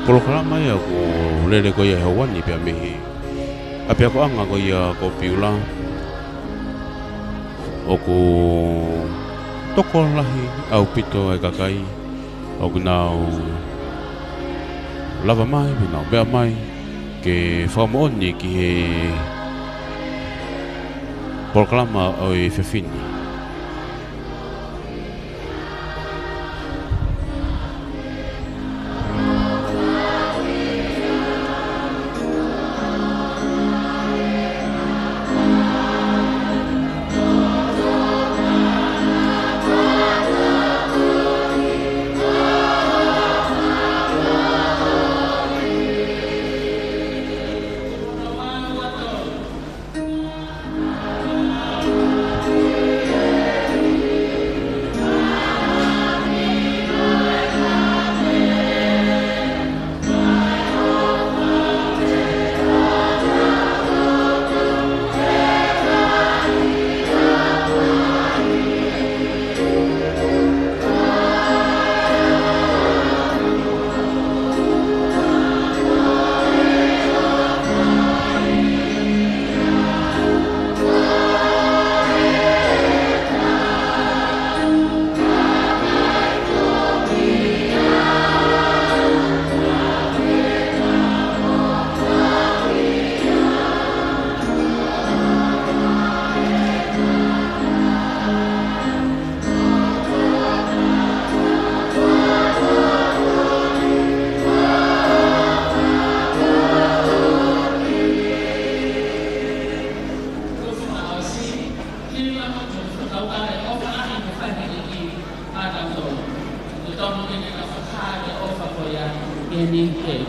Programa ya ko lele ko ya hewan ni pia mehi. Apia ko anga ko ya ko Beulah. Oku toko lahi au pito e kakai. Oku nau lava mai nau bea mai ke whamoni ki he programa o e whewhini.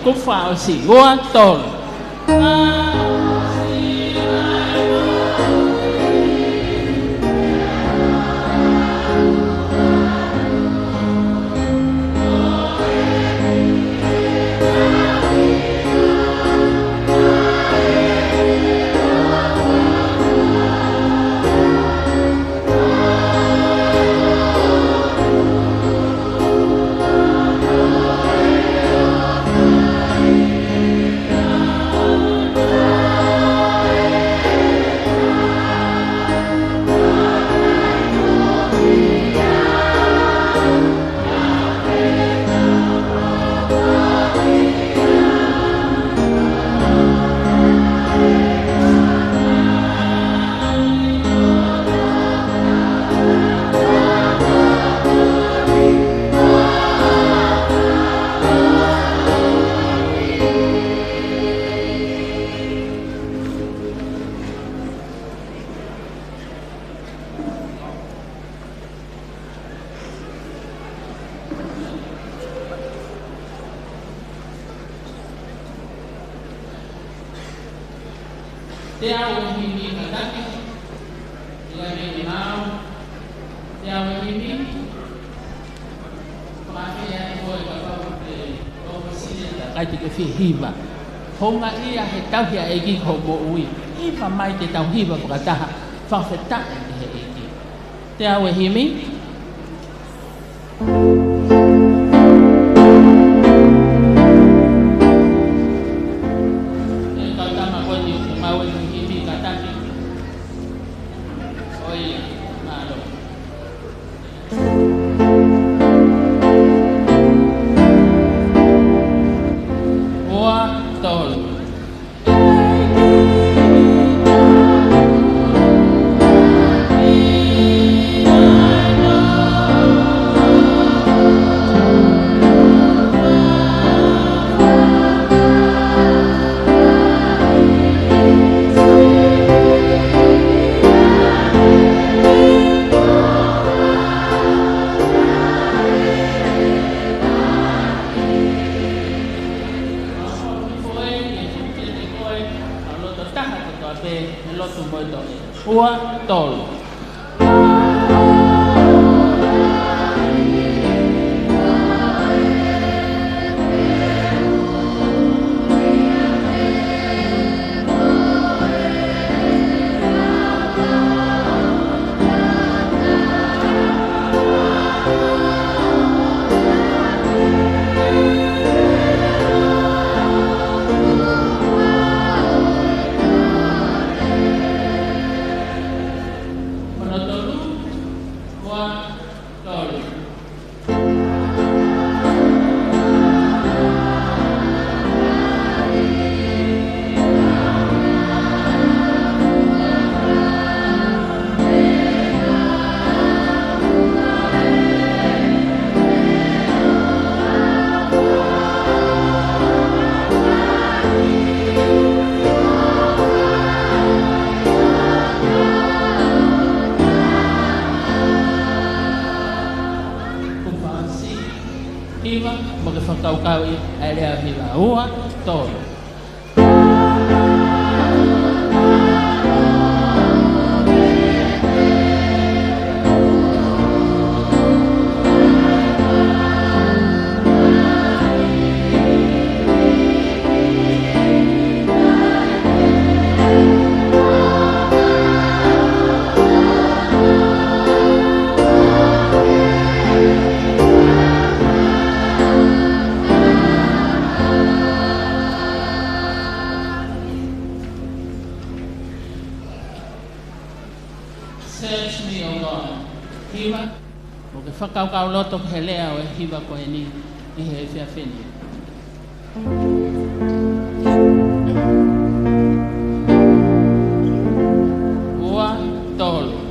Cúc phao xỉ ngô tồn ai te ke hiva honga ia he tauhia e ki ho mo ui I wha mai te tauhiva pakataha whawheta e te he eki te awe himi e kautama koe ni mawe ni himi kataki oi malo pe lo tu mo to ua tolu kau ada bila ua tolu kau loto helea o hiba ko ni he fia feni ua tolu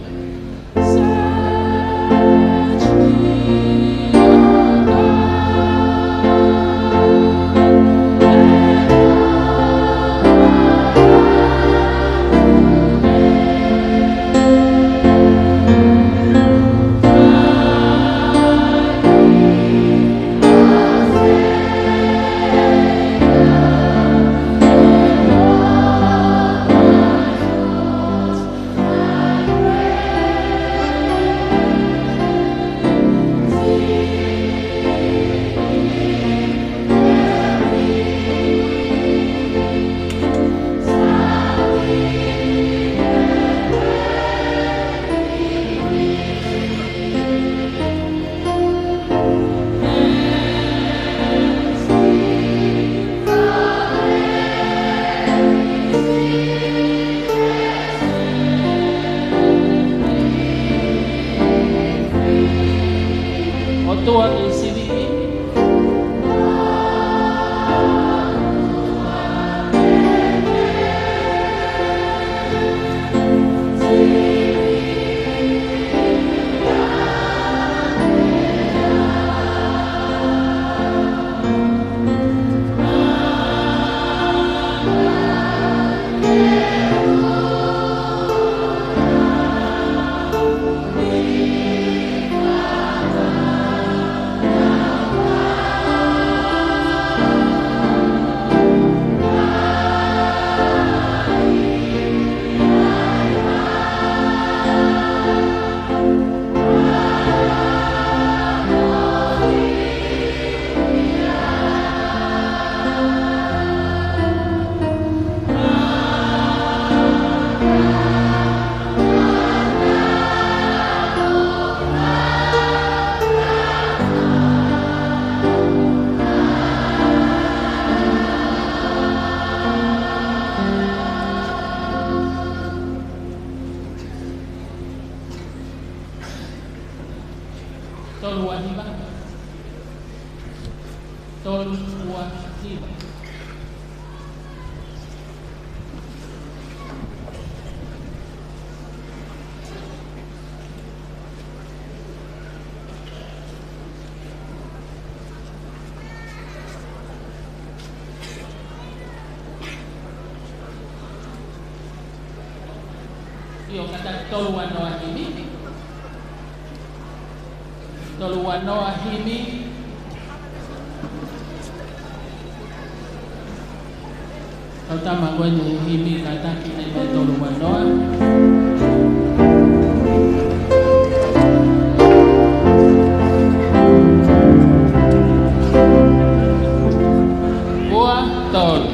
Yo kata tolu wanoa hini Tau tama koe ne himi ka taki ai mai tolu wanoa. Boa tolu.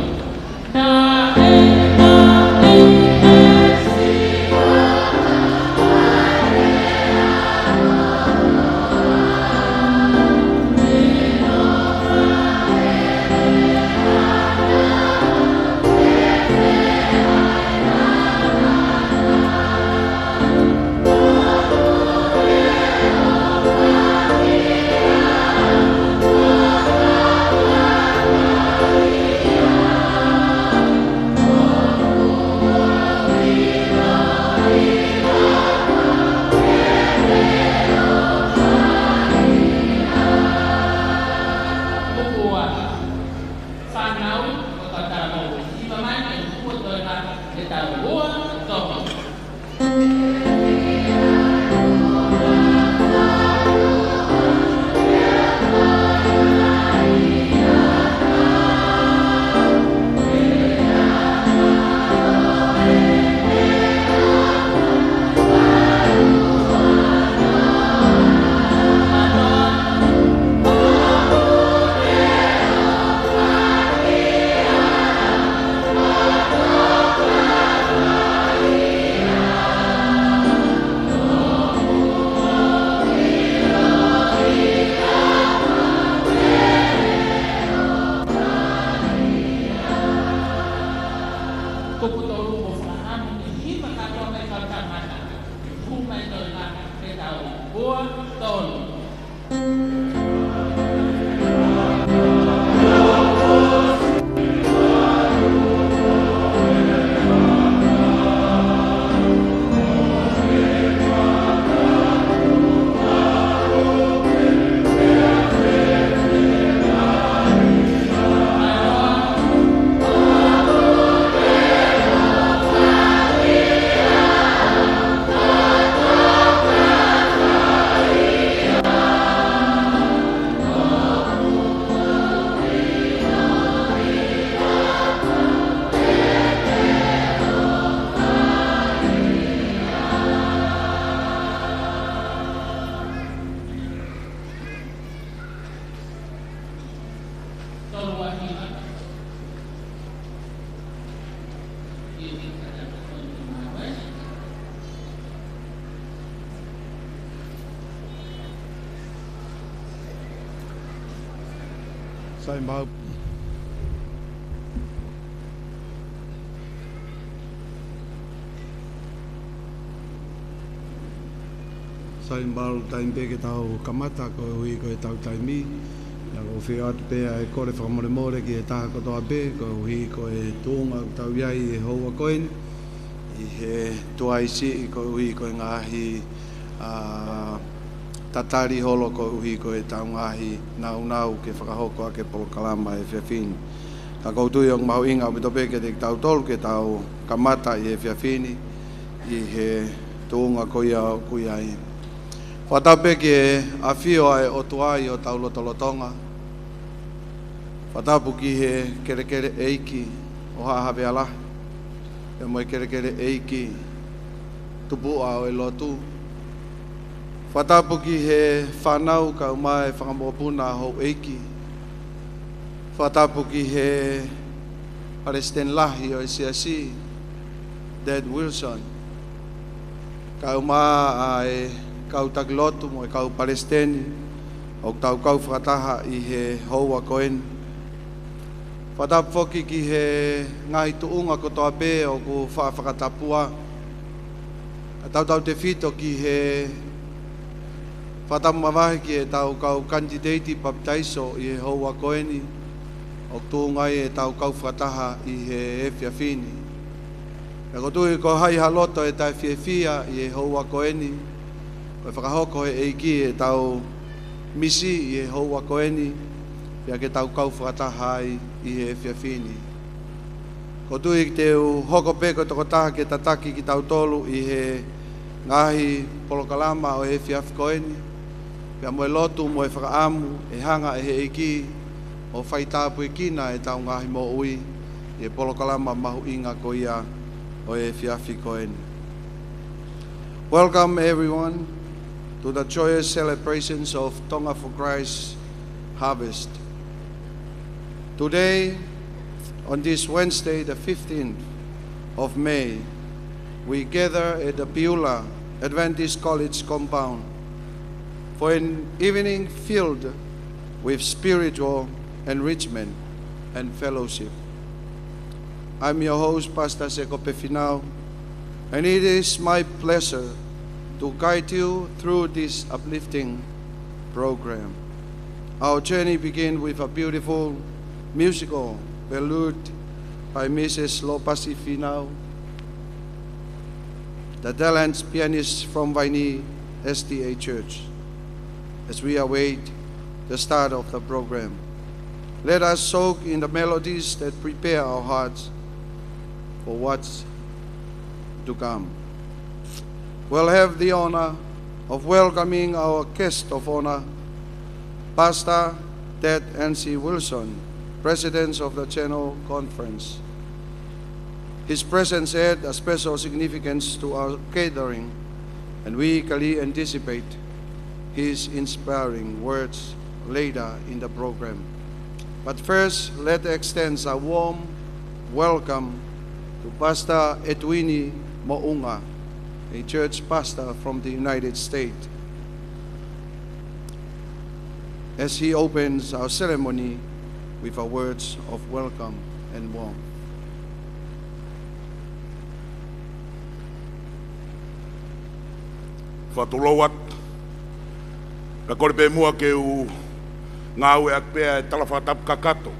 Sai mau taim pe ke tau kamata ko hui ko tau taimi ya ko fi at pe ai ko le famore more ki ta ko to be ko hui ko e Tonga tau yai e ho ko en I he to ai si ko hui ko ngahi tatari holo ko uhi ko e tau ngahi nau ke whakahoko ake polokalama e whiawhini. Ka koutu iong mahu inga o mito peke te tau tolu ke tau kamata I he whiawhini I he tūnga ko ia kuia I. Whatau peke a whio ai o tuai o tau lotolotonga. Whatau puki he kerekere eiki o hahawe ala. E moe kerekere eiki tupu a o e lotu. Whatapu ki he whanau ka umai whakamopuna ho eiki. Whatapu ki he Palestine lahi o Isiasi, Dad Wilson. Ka umai ai kau taglotu mo e kau Palestine, o tau kau whakataha I he houa koen. Whatapu whoki ki he ngai tuunga ko toa be o ku whakatapua. Ka tau te whito ki he Whatamu mawahi ki e tau kau candidate baptizo I he houa koeni. O tūngai e tau kau whataha I he whiawhini. E kotui ko hai haloto e tai whiawhia I he houa koeni. Ko e whakahoko e eiki e tau misi I he houa koeni. Pia ke tau kau whataha I he whiawhini. Kotui te hoko peko toko taha ke tataki ki tau tolu I he ngahi polokalama o he whiawhi koeni. Pia moe lotu moe whakaamu e hanga e he eiki o whaitapu e kina e tau ngahi mo ui e polokalama mahu inga ko ia o e fiafi koen. Welcome everyone to the joyous celebrations of Tonga for Christ Harvest. Today, on this Wednesday, the 15th of May, we gather at the Beulah Adventist College compound for an evening filled with spiritual enrichment and fellowship. I'm your host, Pastor Seko Pefinao, and it is my pleasure to guide you through this uplifting program. Our journey begins with a beautiful musical Interlude by Mrs. Lopasi Finau, the talent pianist from Vaini SDA Church. As we await the start of the program, let us soak in the melodies that prepare our hearts for what's to come. We'll have the honor of welcoming our guest of honor, Pastor Ted N.C. Wilson, President of the General Conference. His presence had a special significance to our gathering, and we eagerly anticipate his inspiring words later in the program. But first, let's extend a warm welcome to Pastor Edwini Mounga, a church pastor from the United States, as he opens our ceremony with our words of welcome and warmth. Fatulowat ka korpe mua ke u ngau e akpea e talafatap kakato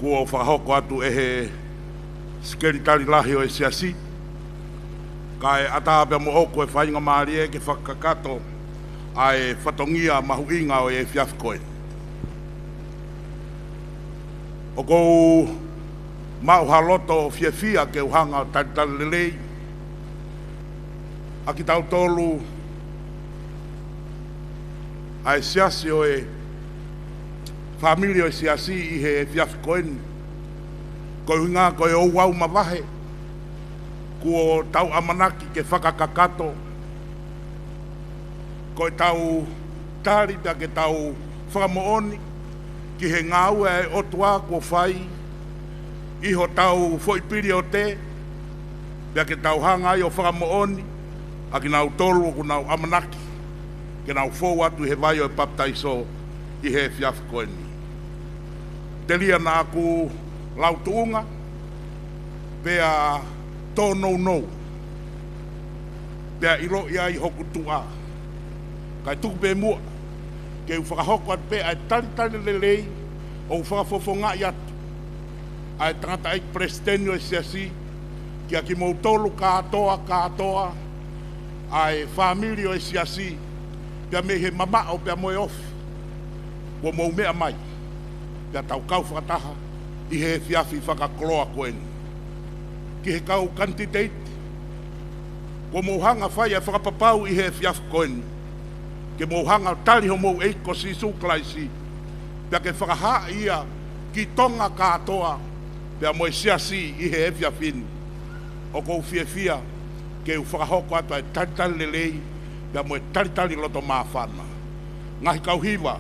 kua o whahoko atu e he skeritari lahi o e siasi ka e atahapea mo oko e whainga maari e ke whakakato a e whatongia mahuinga o e fiafkoe o kou mau haloto fiafia ke uhanga o talitalelei a ki tau tolu a e siasi o e familia o e siasi i he fiafi koeni ko hunga ko e o wau mawahe ko tau amanaki ke whakakakato ko e tau tari pia ke tau whakamooni ki he ngau e otua ko whai iho tau whoipiri o te pia ke tau hanga i o whakamooni a ki nau tolu ku nau amanaki ke nau fōu atu he vai o e baptaiso i he fiafi koeni. Te lia na aku lau tuunga pea tō nou pea iro ia i hoku tua kai tuku pe mua ke u whakahoko at pea e talitali lelei o u whakafofonga i atu a e tangata eik prestenio e siasi ki a ki mou tolu katoa a e familio e siasi pia me he mama o pia moe ofi kua mou mea mai pia tau kau whakataha i he fiafi whakakoloa koeni ki he kau kantiteit kua mou hanga whai e whakapapau i he fiafi koeni ke mou hanga tali ho mou eiko si suklaisi pia ke whakaha ia ki tonga katoa pia moe siasi i he fiafini o kou fiafia ke u whakahoko atu e talitali lelei pia moe talitali loto maafana. Ngahi kau hiwa,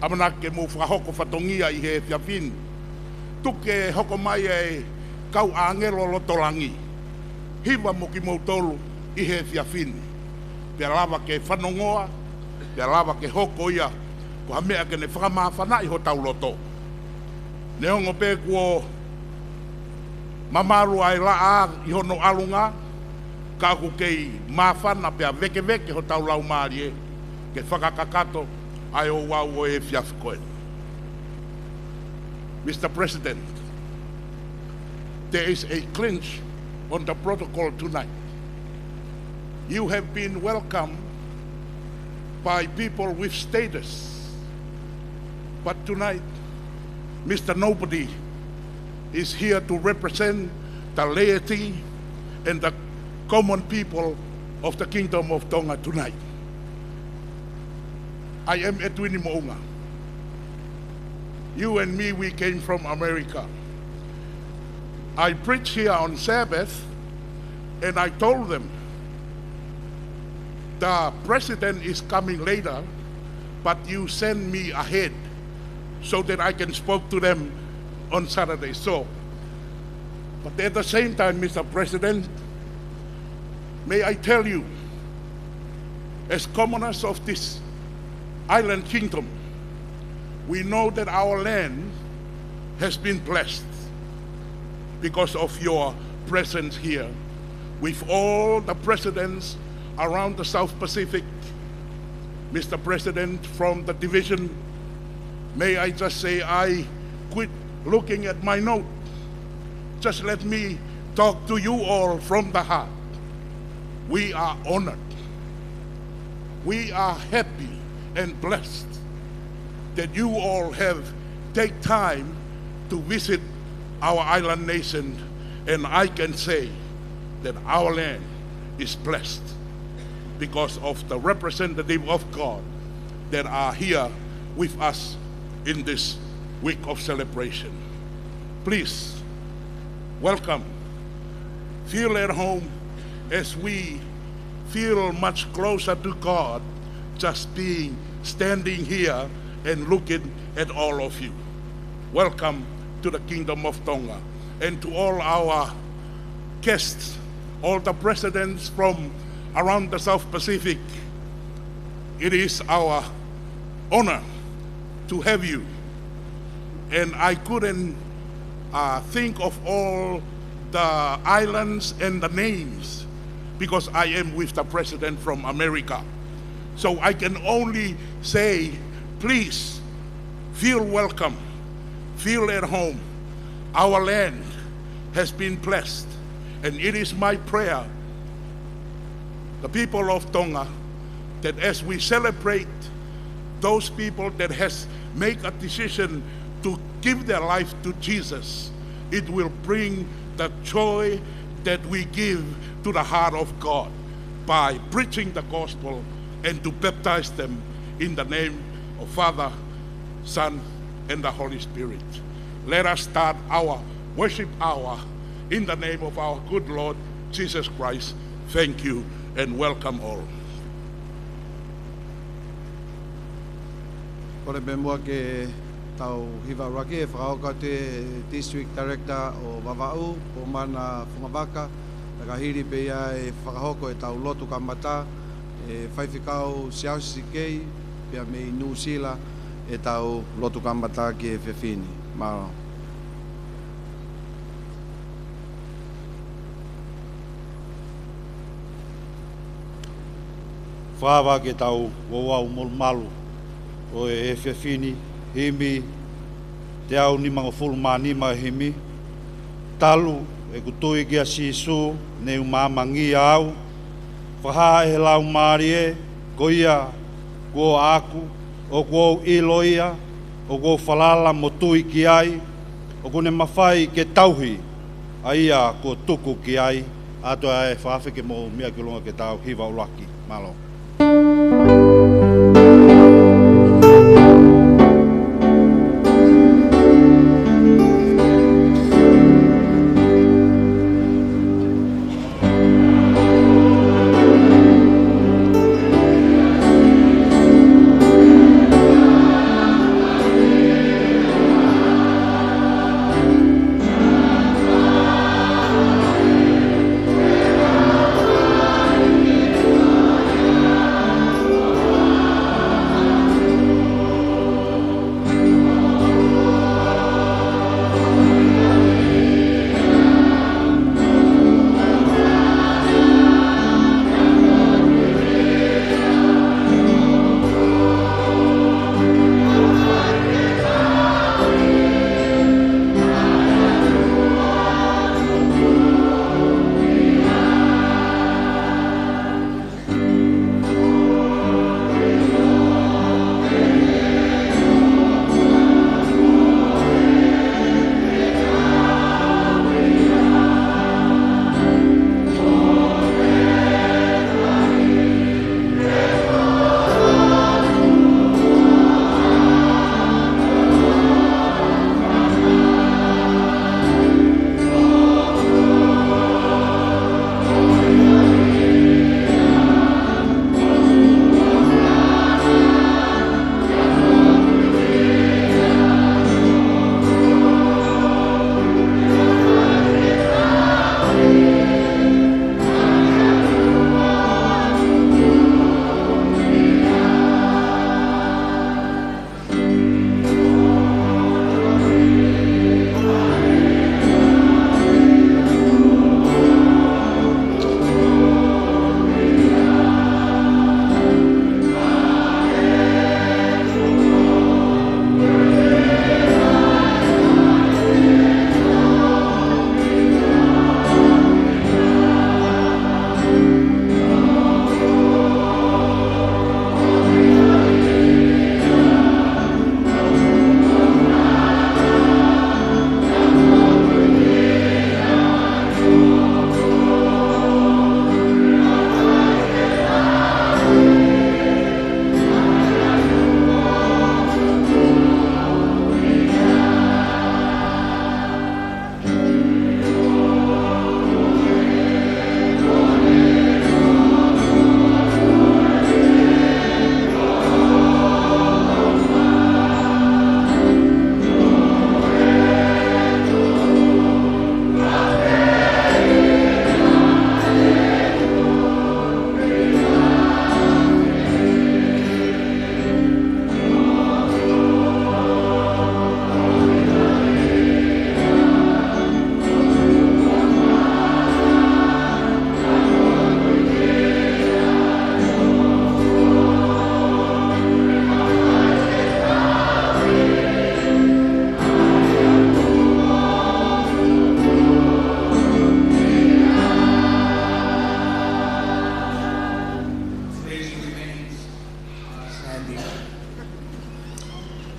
amana ke mo whakahoko whatongia i he fiafini. Tuke hoko mai e kau angelo loto langi. Hiwa mo ki mo tolu i he fiafini. Pia lava ke whanongoa, pia lava ke hoko ia, ko hamea ke ne whakamaafana i ho tau loto. Ne hongo pe kuo mamaru ai laa i hono alunga, ka ku kei mawhana pia veke ho tau lau maari e ke whakakakato ai o wau o e fiafi koe. Mr. President, there is a clinch on the protocol tonight. You have been welcomed by people with status, but tonight Mr. Nobody is here to represent the laity and the common people of the Kingdom of Tonga tonight. I am Edwini Mounga. You and me, we came from America. I preached here on Sabbath, and I told them, the president is coming later, but you send me ahead so that I can speak to them on Saturday. So, but at the same time, Mr. President, may I tell you, as commoners of this island kingdom, we know that our land has been blessed because of your presence here. With all the presidents around the South Pacific, Mr. President, from the division, may I just say I quit looking at my note. Just let me talk to you all from the heart. We are honored. We are happy and blessed that you all have take time to visit our island nation, and I can say that our land is blessed because of the representative of God that are here with us in this week of celebration. Please, welcome. Feel at home as we feel much closer to God just being standing here and looking at all of you. Welcome to the Kingdom of Tonga, and to all our guests, all the presidents from around the South Pacific. It is our honor to have you. And I couldn't think of all the islands and the names because I am with the president from America. So I can only say, please feel welcome, feel at home. Our land has been blessed, and it is my prayer, the people of Tonga, that as we celebrate those people that has made a decision to give their life to Jesus, it will bring the joy that we give to the heart of God by preaching the gospel and to baptize them in the name of Father, Son, and the Holy Spirit. Let us start our worship hour in the name of our good Lord Jesus Christ. Thank you and welcome all. Kore me mua ke tau hiva raki e whakaoka te District Director o Vavau o mana Whangawaka. Nakahiri pe ia e whakahoko e tau lotu kamata e whaiwhikau siausi kei pia me i New Zealand e tau lotu kamata ki e Whiwhini. Maro. Whawa ke tau wawau malu o e Whiwhini, himi, te au ni mga fulmanima himi, talu e kutui ki a sisu, ne umamangi au, whaha e lau marie, ko ia, ko aku, o ko iloia, o ko whalala mo tui ki ai, o ko ne mawhai ke tauhi, a ia ko tuku ki ai, ato e whawhike mo mea ki longa ke tau hiva ulaki, malo.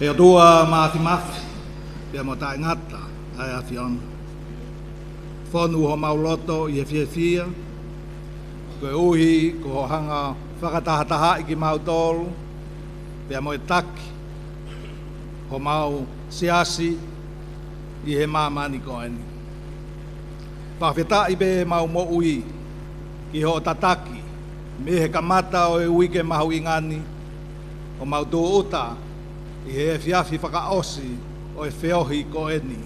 Te otua mafi, te mo ta ngata, ai a fiona. Whonu ho mauloto i e fia, koe uhi, ko hanga whakatahataha i ki mautolu, pia mo e taki, ho mau siasi, i he mamani koeni. Whawheta i be mau mo ui, ki ho tataki, me he kamata o e uike mahu ingani, o mau tu uta, i he fiafi whakaosi, o e whiohi koeni.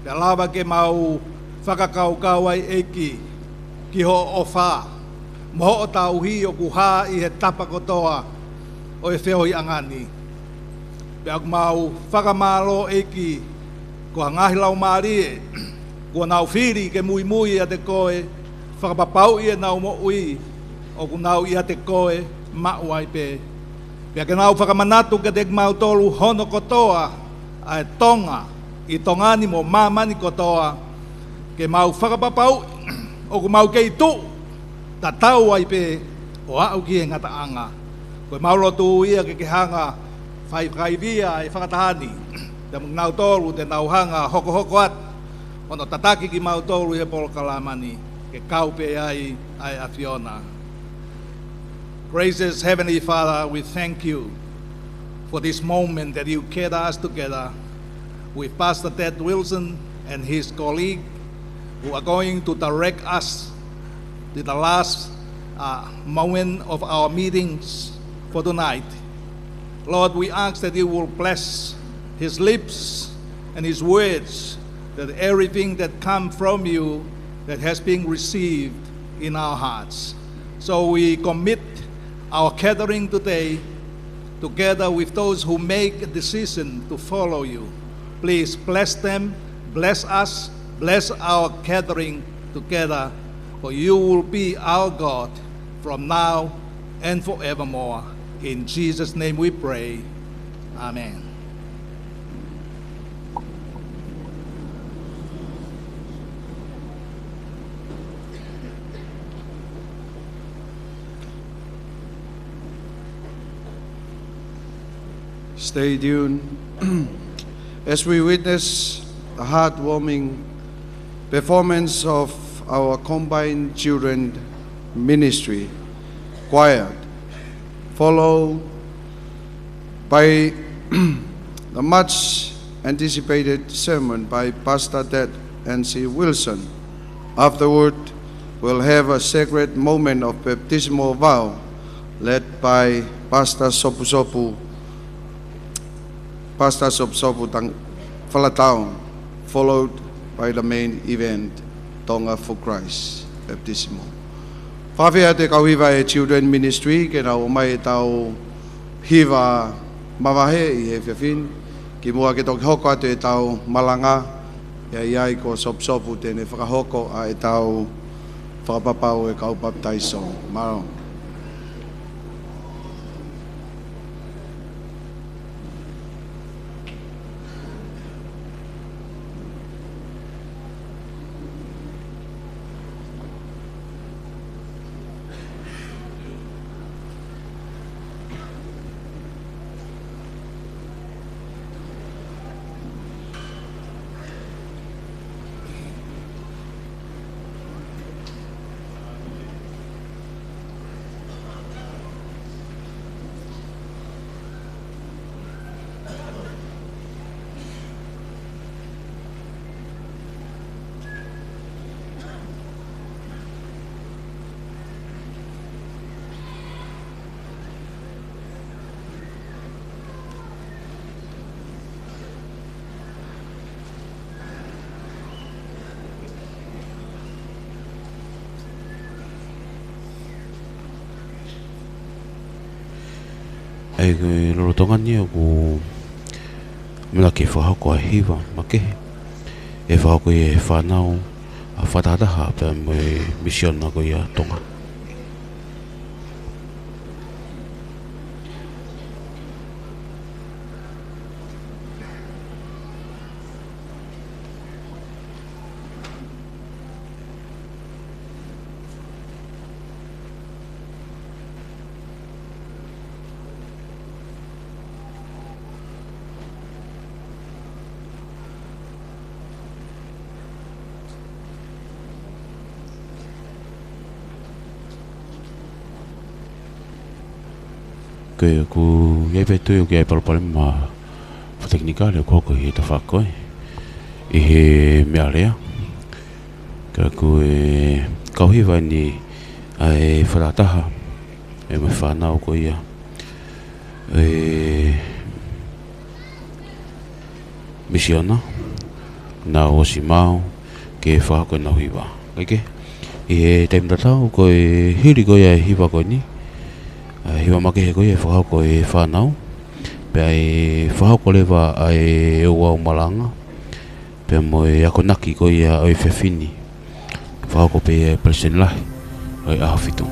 Pia lawa ke mau whakakaukau ai eki, ki ho o whā, moho o tauhi o kuhā i he tapa kotoa, o e whiohi angani. Pia mau whakamalo eki, ko ngahi lau maarie, ko nau whiri ke mui mui a te koe, whakapapau i e nau mo ui, o ku nau i a te koe, mau ai pe. Pia ke nau whakamanatu ke te mau tolu hono kotoa, a e Tonga, i tongani mo mamani kotoa, ke mau whakapapau, o ku mau kei tu, ta tau ai pe, o au ki e ngataanga. Koe mau lotu ia ke hanga, whai via e whakatahani, te nau tolu te nau hanga hoko at, ono tataki ki mau tolu e polo kalamani, ke kaupe ai a Fiona. Gracious Heavenly Father, we thank you for this moment that you gathered us together with Pastor Ted Wilson and his colleague, who are going to direct us to the last moment of our meetings for tonight. Lord, we ask that you will bless his lips and his words, that everything that comes from you that has been received in our hearts. So we commit our gathering today together with those who make a decision to follow you. Please bless them, bless us, bless our gathering together, for you will be our God from now and forevermore. In Jesus' name we pray. Amen. Stay tuned as we witness the heartwarming performance of our combined children ministry choir, followed by the much anticipated sermon by Pastor Ted N.C. Wilson. Afterward, we'll have a sacred moment of baptismal vow led by Pastor Sopu Tang Falatao, followed by the main event, Tonga for Christ, Baptismal. Whawhea te kauhiwa e Children Ministry, ke rau mai tau hiwa mawahe i he whiawhin, ki mua ke toki hoko atu e tau malanga, ia iai ko Sopu tēne whakahoko a e tau whakapapau e kau baptaiso. Maro. ai loro tonga ni o mula ke fa ko hiva make e fa ko e fa nau a fa ta ha pe mo mission na ko ya tonga Koe ku iai pe tui o ki ai palapale ma teknika le koko i ta whakoi i he mea rea ka ku e kauhi Vaini ai wharataha e mai whanau ko ia e misiona na osi mau ke whakoi na hiwa ike i he taimtatau ko e hiri ko ia hiwa ko ni hiwa make he ko ia whakoi e whanau pe ai whahako lewa ai ua o malanga pe mo e ako naki ko ia oi whewhini whahako pe presen lahi oi ahawhitu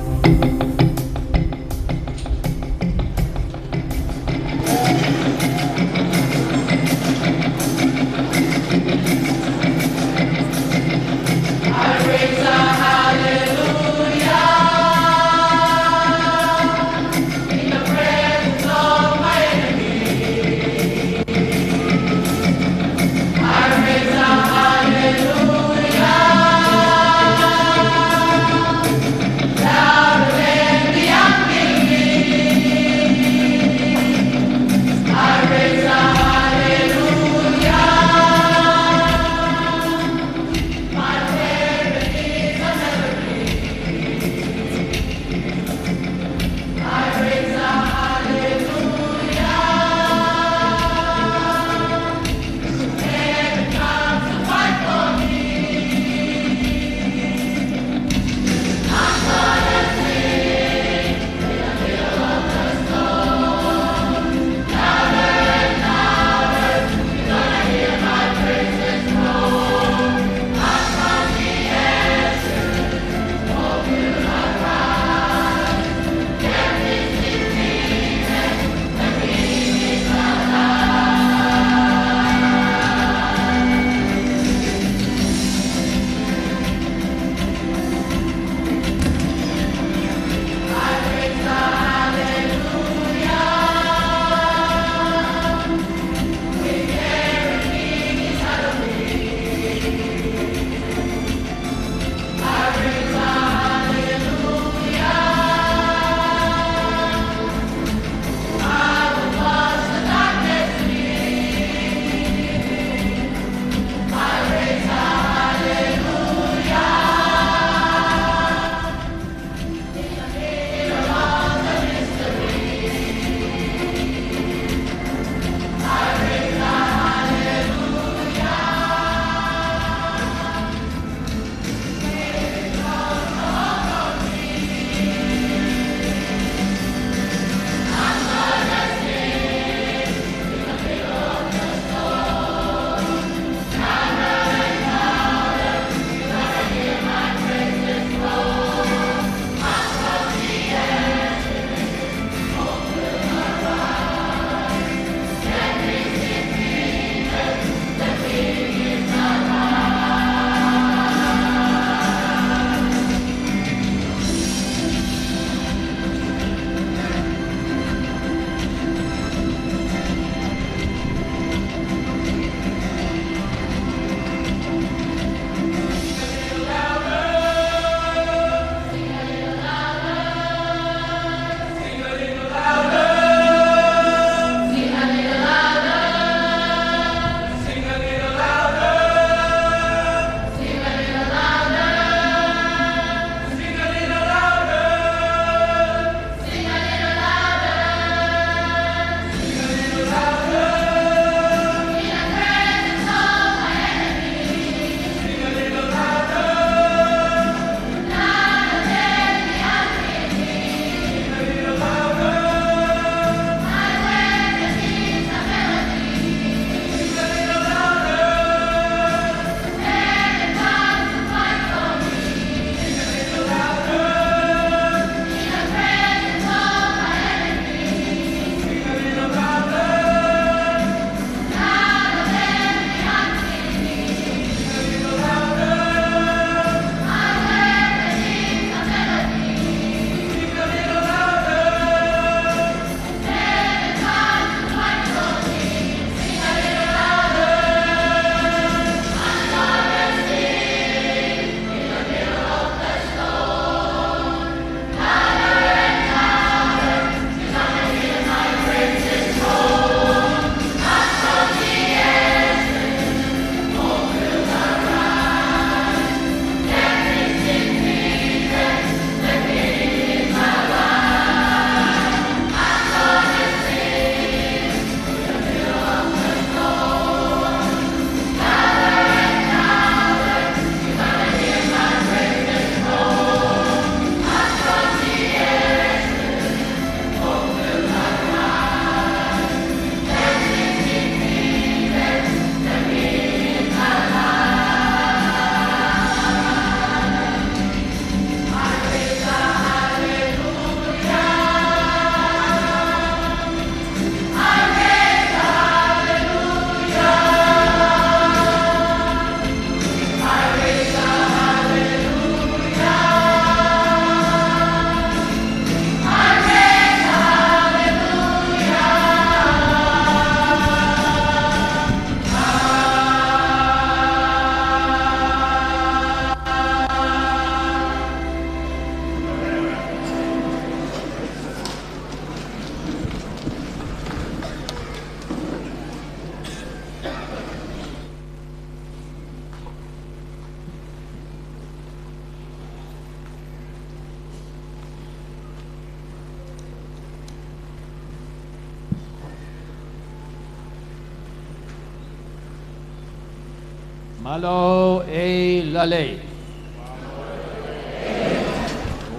Malo e lale.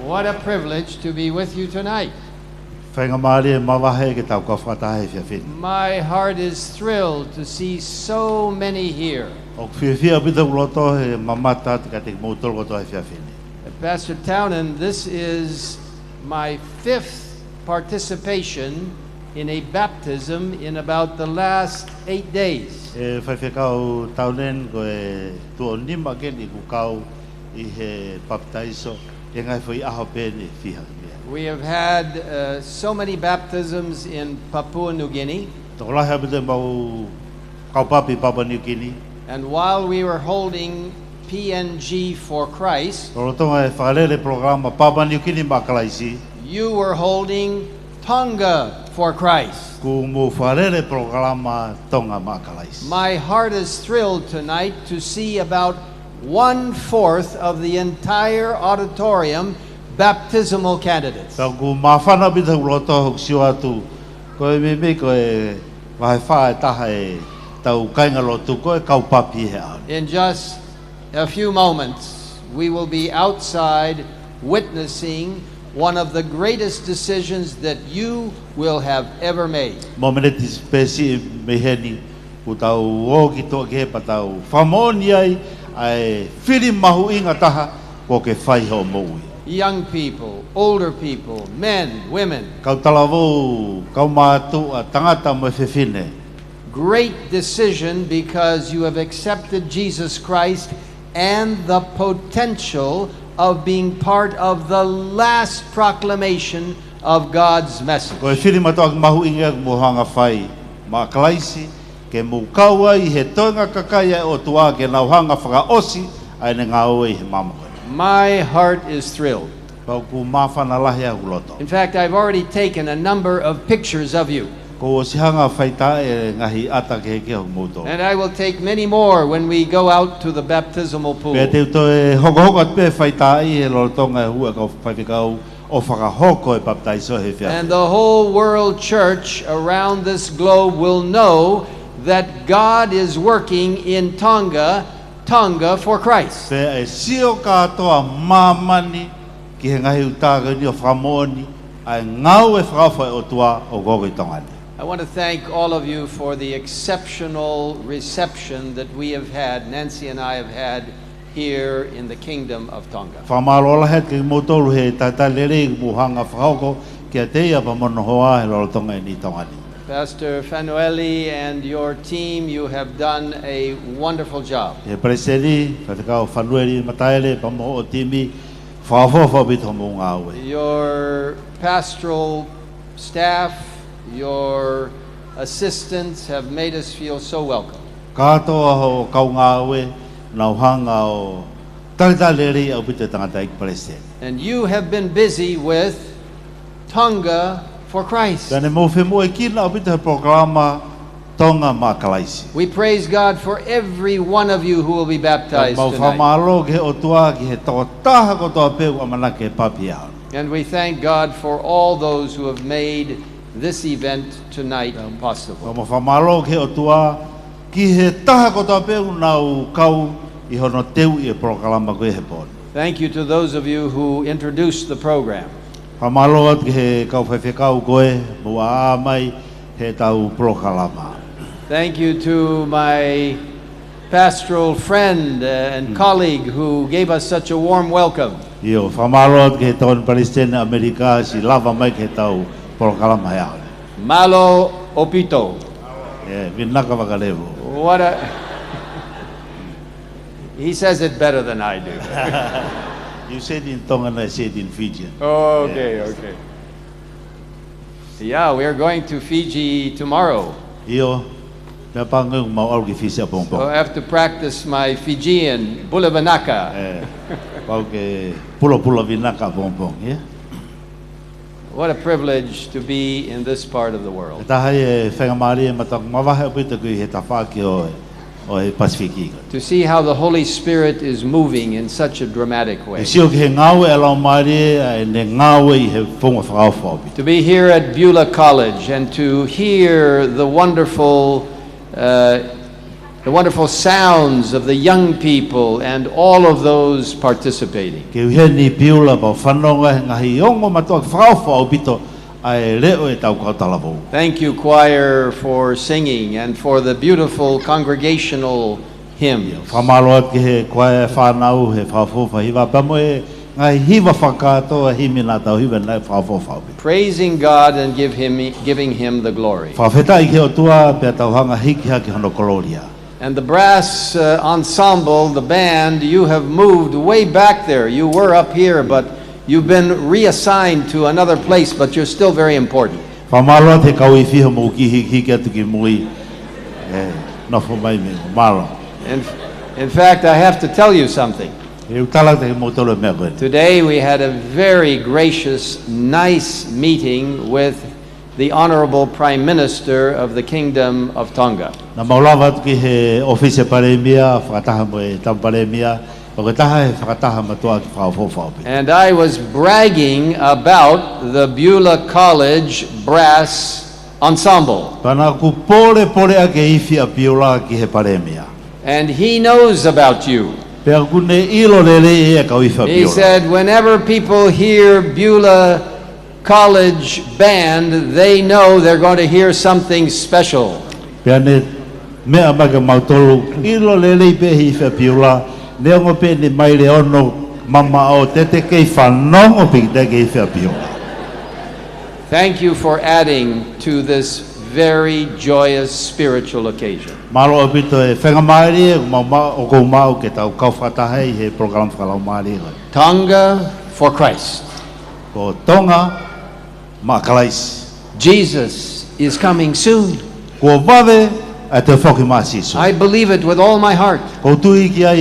What a privilege to be with you tonight. Whainga maari e mawahe ke tau ka whatahe whiawhini. My heart is thrilled to see so many here. O whiawhia pita uloto he mamata te ka te mautolo koto he whiawhini. Pastor Townend, this is my 5th participation in a baptism in about the last 8 days. E whaiwhekau taunen ko e tuo nima keni ku kau I he baptaiso e ngai whai aho pene whiha. We have had so many baptisms in Papua New Guinea. Toko lahi apita mau kaupapi Papua New Guinea. And while we were holding PNG for Christ, Toro tonga e whakarere programa Papua New Guinea makalaisi. you were holding Tonga for Christ. Ku mu whakarere programa Tonga makalaisi. My heart is thrilled tonight to see about 1/4 of the entire auditorium baptismal candidates. Tau ku mawhana pita uloto hok siu atu. Ko e mimi ko e wahe whae taha e tau kainga lotu ko e kaupapi he au. In just a few moments, we will be outside witnessing one of the greatest decisions that you will have ever made. Momeneti spesi meheni ku tau o ki to ke pa tau whamoni ai ai whiri mahu inga taha ko ke whai ho moui. Young people, older people, men, women, Kau talawo, kau mātu a tangata mo whiwhine. great decision because you have accepted Jesus Christ and the potential of being part of the last proclamation of God's message. Ko e whiri matoa ki mahu inga mo hanga whai. Ma kalaisi ke mu kaua I he toinga kakaya o tua ke nau hanga whakaosi ai ne ngā oe I he mamako. My heart is thrilled. Pau ku mawhana lahi a huloto. In fact, I've already taken a number of pictures of you, Ko o sihanga whaita e ngahi ata ke heke ho mouto. and I will take many more when we go out to the baptismal pool. Pea te uto e hoko hoko at pe whaita I he lorotonga e hua ka whaiwhikau o whakahoko e baptaiso he whia. And the whole world church around this globe will know that God is working in Tonga for Christ. Pea e sio katoa mamani ki he ngahi utaga ni o whamoni ai ngau e whakawhai o tua o gogo I tongani. I want to thank all of you for the exceptional reception that we have had, Nancy and I have had here in the kingdom of Tonga. Whamalola het ki motolu he tata lere muhanga whakako ki a teia pa mono hoa he lorotonga I ni tongani. Pastor Fanueli and your team, you have done a wonderful job. He preseri, whakao whanueri mataele pa mo o timi whawhawha bito mo ngā ue. Your pastoral staff, your assistants have made us feel so welcome. Katoa ho kau ngā ue, nau hanga o tangata leri au bito tangata ik preseri. And you have been busy with Tonga for Christ. Kane mo whemo e kina au bito he programa Tonga makalaisi. We praise God for every one of you who will be baptized Mau tonight. whamalo ke o tua ki he toko taha ko toa peu amana ke papi au. And we thank God for all those who have made this event tonight possible. Mau whamalo ke o tua ki he taha ko toa peu nau kau I hono teu I e programa koe he pon. Thank you to those of you who introduced the program. Whamalo at ki he kau whewhekau koe, mua mai he tau programa. Thank you to my pastoral friend and colleague who gave us such a warm welcome. Io, whamalo at ki he taun Palestina Amerika si lava mai ki he tau programa he au. Malo Opito. Vinaka wakalevo. What a... He says it better than I do. You said in Tonga and I said in Fijian. Okay. Yeah, we are going to Fiji tomorrow. Io, me pangang mau au ki fisa So pompong. I have to practice my Fijian, Bulavanaka. Pau ke pula vinaka pompong, yeah? What a privilege to be in this part of the E world. tahai e whengamari e matak mawahe o pita kui he tawhaki o he Pasifiki. To see how the Holy Spirit is moving in such a dramatic E way. sio ki he ngawe e lau mari e ne ngawe I he whonga whakawha o pita. To be here at Beulah College and to hear the the wonderful sounds of the young people and all of those participating. Ke uheni Beulah pa whanonga ngahi ongo matua whaofa o bito ai leo e tau kautalapo. Thank you, choir, for singing and for the beautiful congregational hymns. Whamaloa ke he koe whanau he whaofofa hiwa pamo e ngai hiwa whakatoa himina tau hiwa nai whaofofa. Praising God and giving him the glory. Whawheta i ke o tua pia tau hanga hiki haki hono koloria. And the brass ensemble, the band, you have moved way back there. You were up here, but you've been reassigned to another place, but you're still very important. Whamaloa te kau I whiha mou ki hiki atu ki mui. Nofo mai me, malo. In fact, I have to tell you something. E utala te mou tolo mea koe. Today we had a very gracious, nice meeting with the Honorable Prime Minister of the Kingdom of Tonga. Na maulawa atu ki he office paremia, whakataha mo e tamparemia, whakataha he whakataha matua ki whaofofa. And I was bragging about the Beulah College Brass Ensemble. Pana ku pole ake ifi a Beulah ki he paremia. And he knows about you. Pea ku ne ilo lele e kau ifi a He Beulah. said, whenever people hear Beulah College Band, they know they're going to hear something special. Pea ne mea maga mautolu, ilo lele pe ifi a Beulah, neongo pe ni mai le ono mama o tete kei whanongo pe te kei ifi a Beulah. Thank you for adding to this very joyous spiritual occasion. Malo apito e whenga maari e o kou mau ke tau kau whakatahei he program whakalau maari e. Tonga for Christ. Ko Tonga, ma kalaisi. Jesus is coming soon. Ko wawe a te whoki maa sisu. I believe it with all my heart. Ko tui ki ai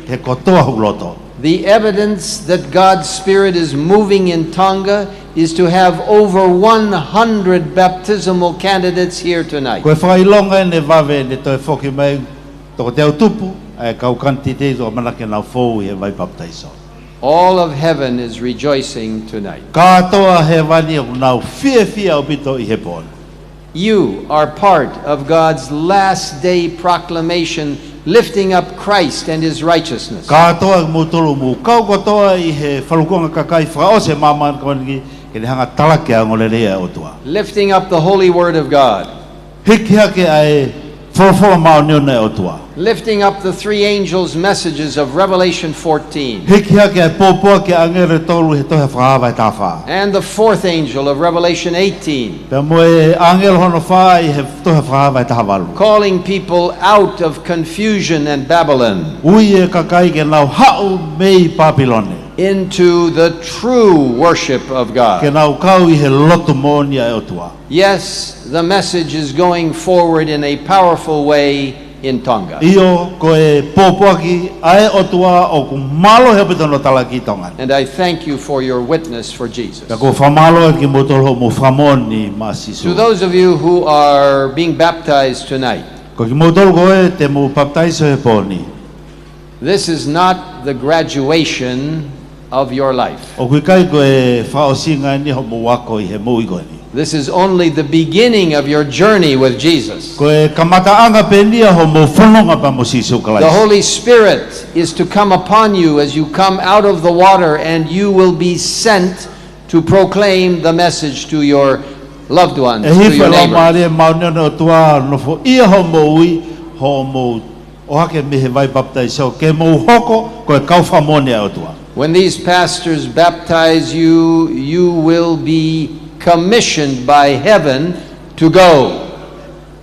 he kotoa huloto. The evidence that God's Spirit is moving in Tonga is to have over 100 baptismal candidates here tonight. Ko e whakailonga e ne wawe ne toi whoki mai toko te au tupu e kau kanti te o manake nau fōu he vai baptaiso. All of heaven is rejoicing tonight. Katoa he wani o nau fia o bito I he pōna. You are part of God's last day proclamation lifting up Christ and his righteousness. Katoa mutulu mu kau kotoa I he whalukonga kakai whaose mama kongi ke ne hanga talake a ngolelea o tua. Lifting up the holy word of God. Hiki hake ai whawhawa mao neona o tua. Lifting up the three angels' messages of Revelation 14. Hiki hake ai pōpua ke angere tolu he tohe whahawa e tāwha. And the fourth angel of Revelation 18. Pea moe angere hono wha I he tohe whahawa e tāwalu. Calling people out of confusion and Babylon Ui e kakai ke nau hau mei Papilone. into the true worship of Ke God. nau kau I he loto monia e o tua. Yes, the message is going forward in a powerful way in Tonga. Io ko e pōpuaki ae o tua o ku malo he pitono tala ki Tonga. And I thank you for your witness for Jesus. Ka ko whamalo ki motolo mo whamoni ma To sisu. those of you who are being baptized tonight, Ko ki motolo ko e te mo baptaiso he pōni. this is not the graduation of your life. O kui kai ko e whaosinga ni ho mo wako I he mui ko ni. This is only the beginning of your journey with Jesus. Ko e kamataanga penia ho mo whanonga pa mo sisu The kalai. Holy Spirit is to come upon you as you come out of the water, and you will be sent to proclaim the message to your loved ones, E to hiwha your lau neighbors. maare maunena o tua nofo ia ho mo ui ho mo o hake me he vai baptaiso ke mo hoko ko e kau whamone o tua. When these pastors baptize you, you will be commissioned by heaven to go.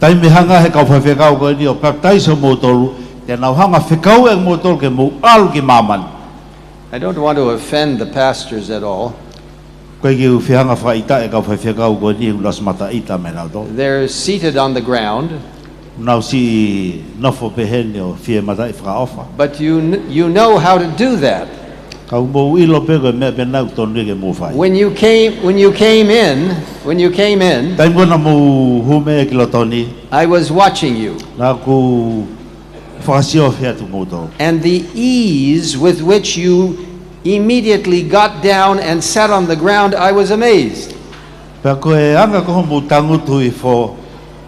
Tai me hanga he kau whawhekau ko ni o baptaiso mo tolu te nau hanga whekau e mo tolu ke mo alu ki maman. I don't want to offend the pastors at all. Koe ki u whihanga whaita e kau whawhekau ko ni unas mata ita me nau to. They're seated on the ground, Nau si nofo pehene o whie mata I whakaofa. but you know how to do that. Kau mo ilo pego me be nau tonu ke mo whai. When you came in, Tai mona mo hume e kilotoni I was watching you. na ku whakasio whia tu mo tolu. And the ease with which you immediately got down and sat on the ground, I was amazed. Pea koe anga ko mo tangutu I fo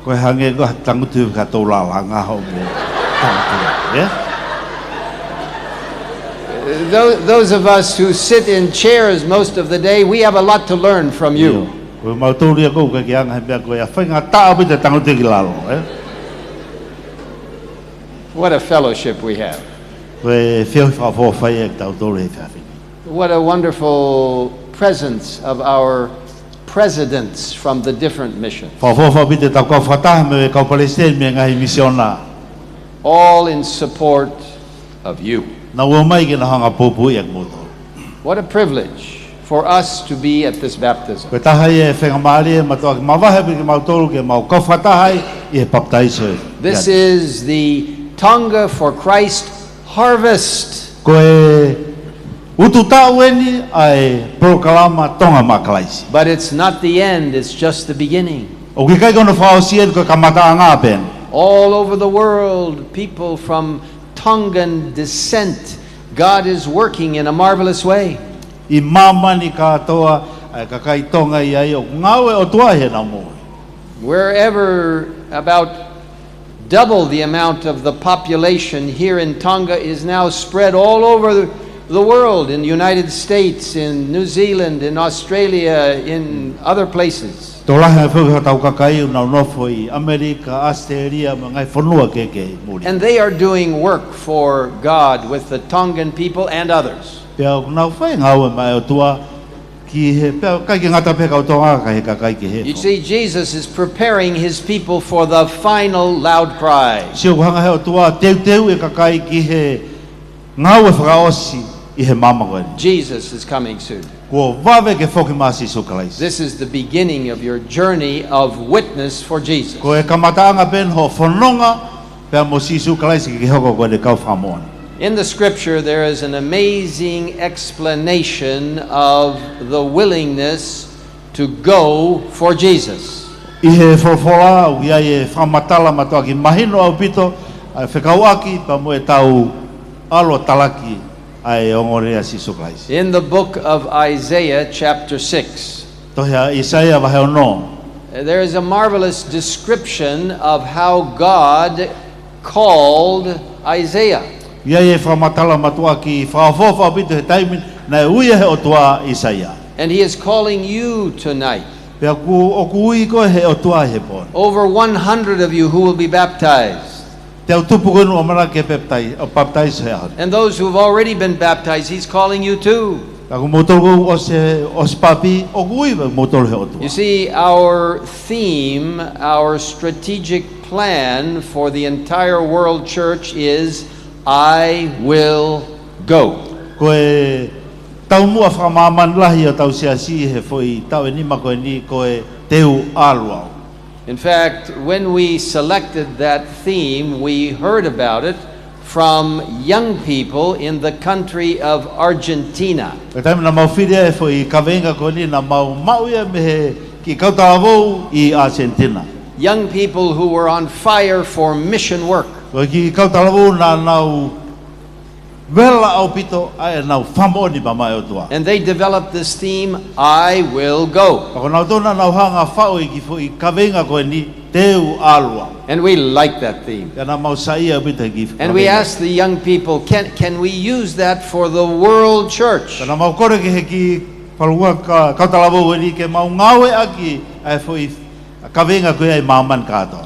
koe hange ko tangutu I ka tō lalanga ho mo. Those of us who sit in chairs most of the day, we have a lot to learn from you. What a fellowship we have. What a wonderful presence of our presidents from the different missions. All in support of you. What a privilege for us to be at this baptism. This is the Tonga for Christ harvest. But it's not the end, it's just the beginning. All over the world, people from Tongan descent, God is working in a marvelous way. Wherever about double the amount of the population here in Tonga is now spread all over the world, in the United States, in New Zealand, in Australia, in other places. And they are doing work for God with the Tongan people and others. You see, Jesus is preparing his people for the final loud cry. Jesus is coming soon. This is the beginning of your journey of witness for Jesus. In the scripture, there is an amazing explanation of the willingness to go for Jesus. In the book of Isaiah, chapter 6, there is a marvelous description of how God called Isaiah. And he is calling you tonight. Over 100 of you who will be baptized. And those who have already been baptized, he's calling you too. You see, our theme, our strategic plan for the entire world church is I will go. In fact, when we selected that theme, we heard about it from young people in the country of Argentina. Young people who were on fire for mission work. And they developed this theme, I will go. And we like that theme. And we asked the young people, can we use that for the world church?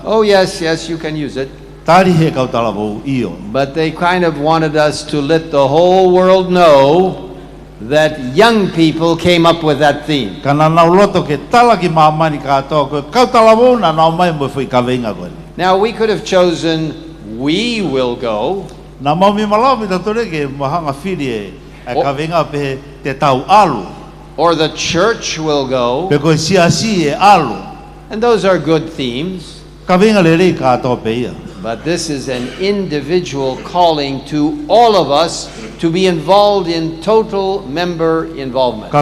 Oh yes, you can use it. But they kind of wanted us to let the whole world know that young people came up with that theme. Now we could have chosen we will go. Or the church will go. And those are good themes. But this is an individual calling to all of us to be involved in total member involvement.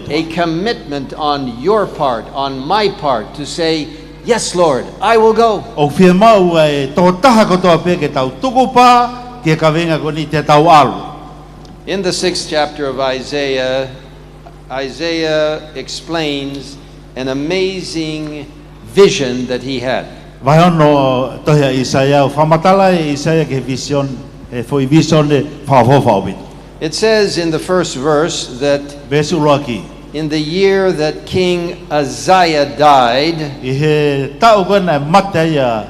A commitment on your part, on my part, to say, yes, Lord, I will go. In the 6th chapter of Isaiah, Isaiah explains an amazing vision that he had. Vai ono tohia Isaia whamatala e Isaia ke vision e foi vision de whawhawhawit. It says in the first verse that Vesu loaki in the year that King Uzziah died, i he tau kona mataya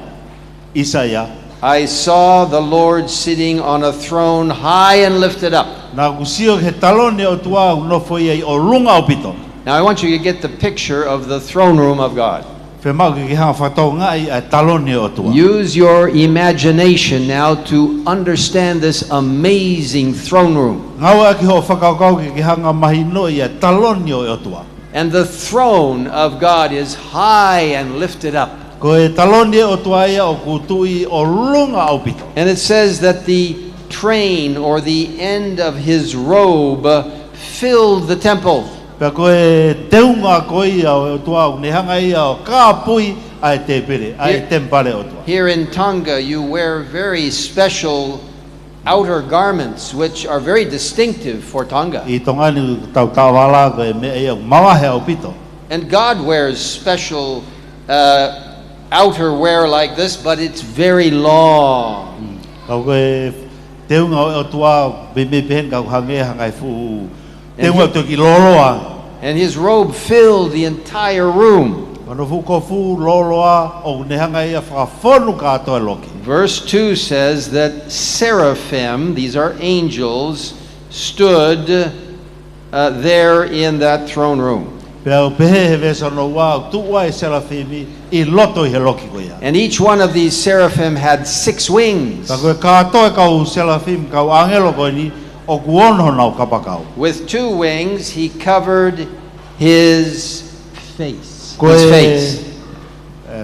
Isaia I saw the Lord sitting on a throne high and lifted up. na kusio he talone o tua no foi ai o lunga o pito. Now I want you to get the picture of the throne room of God. Fe mau ki hanga whatonga ai talone o tua. Use your imagination now to understand this amazing throne room. Ngawa ki ho whakaukau ki hanga mahino i talone o tua. And the throne of God is high and lifted up. Ko e talone o tua ia o kutui o lunga o pito. And it says that the train or the end of his robe filled the temple. Pe ko e teunga ko ia o tua ne hanga ia o ka pui ai te pere ai tempale o tua. Here in Tonga, you wear very special outer garments which are very distinctive for Tonga. I tonga ni tau tawala ko e me ia mawahe o pito. And God wears special outerwear like this, but it's very long. Kau ko e teunga o tua be me pen kau hange hangai fu. Teunga to ki loloa. And his robe filled the entire room. Ano fu ko fu loloa o ne hanga ia whafonu ka atoa loki. Verse 2 says that seraphim, these are angels, stood there in that throne room. Pea pehe he vesa no wā tuwa e serafimi I loto I he loki ko ia. And each one of these seraphim had 6 wings. Ka koe ka atoa kau serafim kau angelo ko ni o kuono nau kapakau. With 2 wings, he covered his face. Koe His face.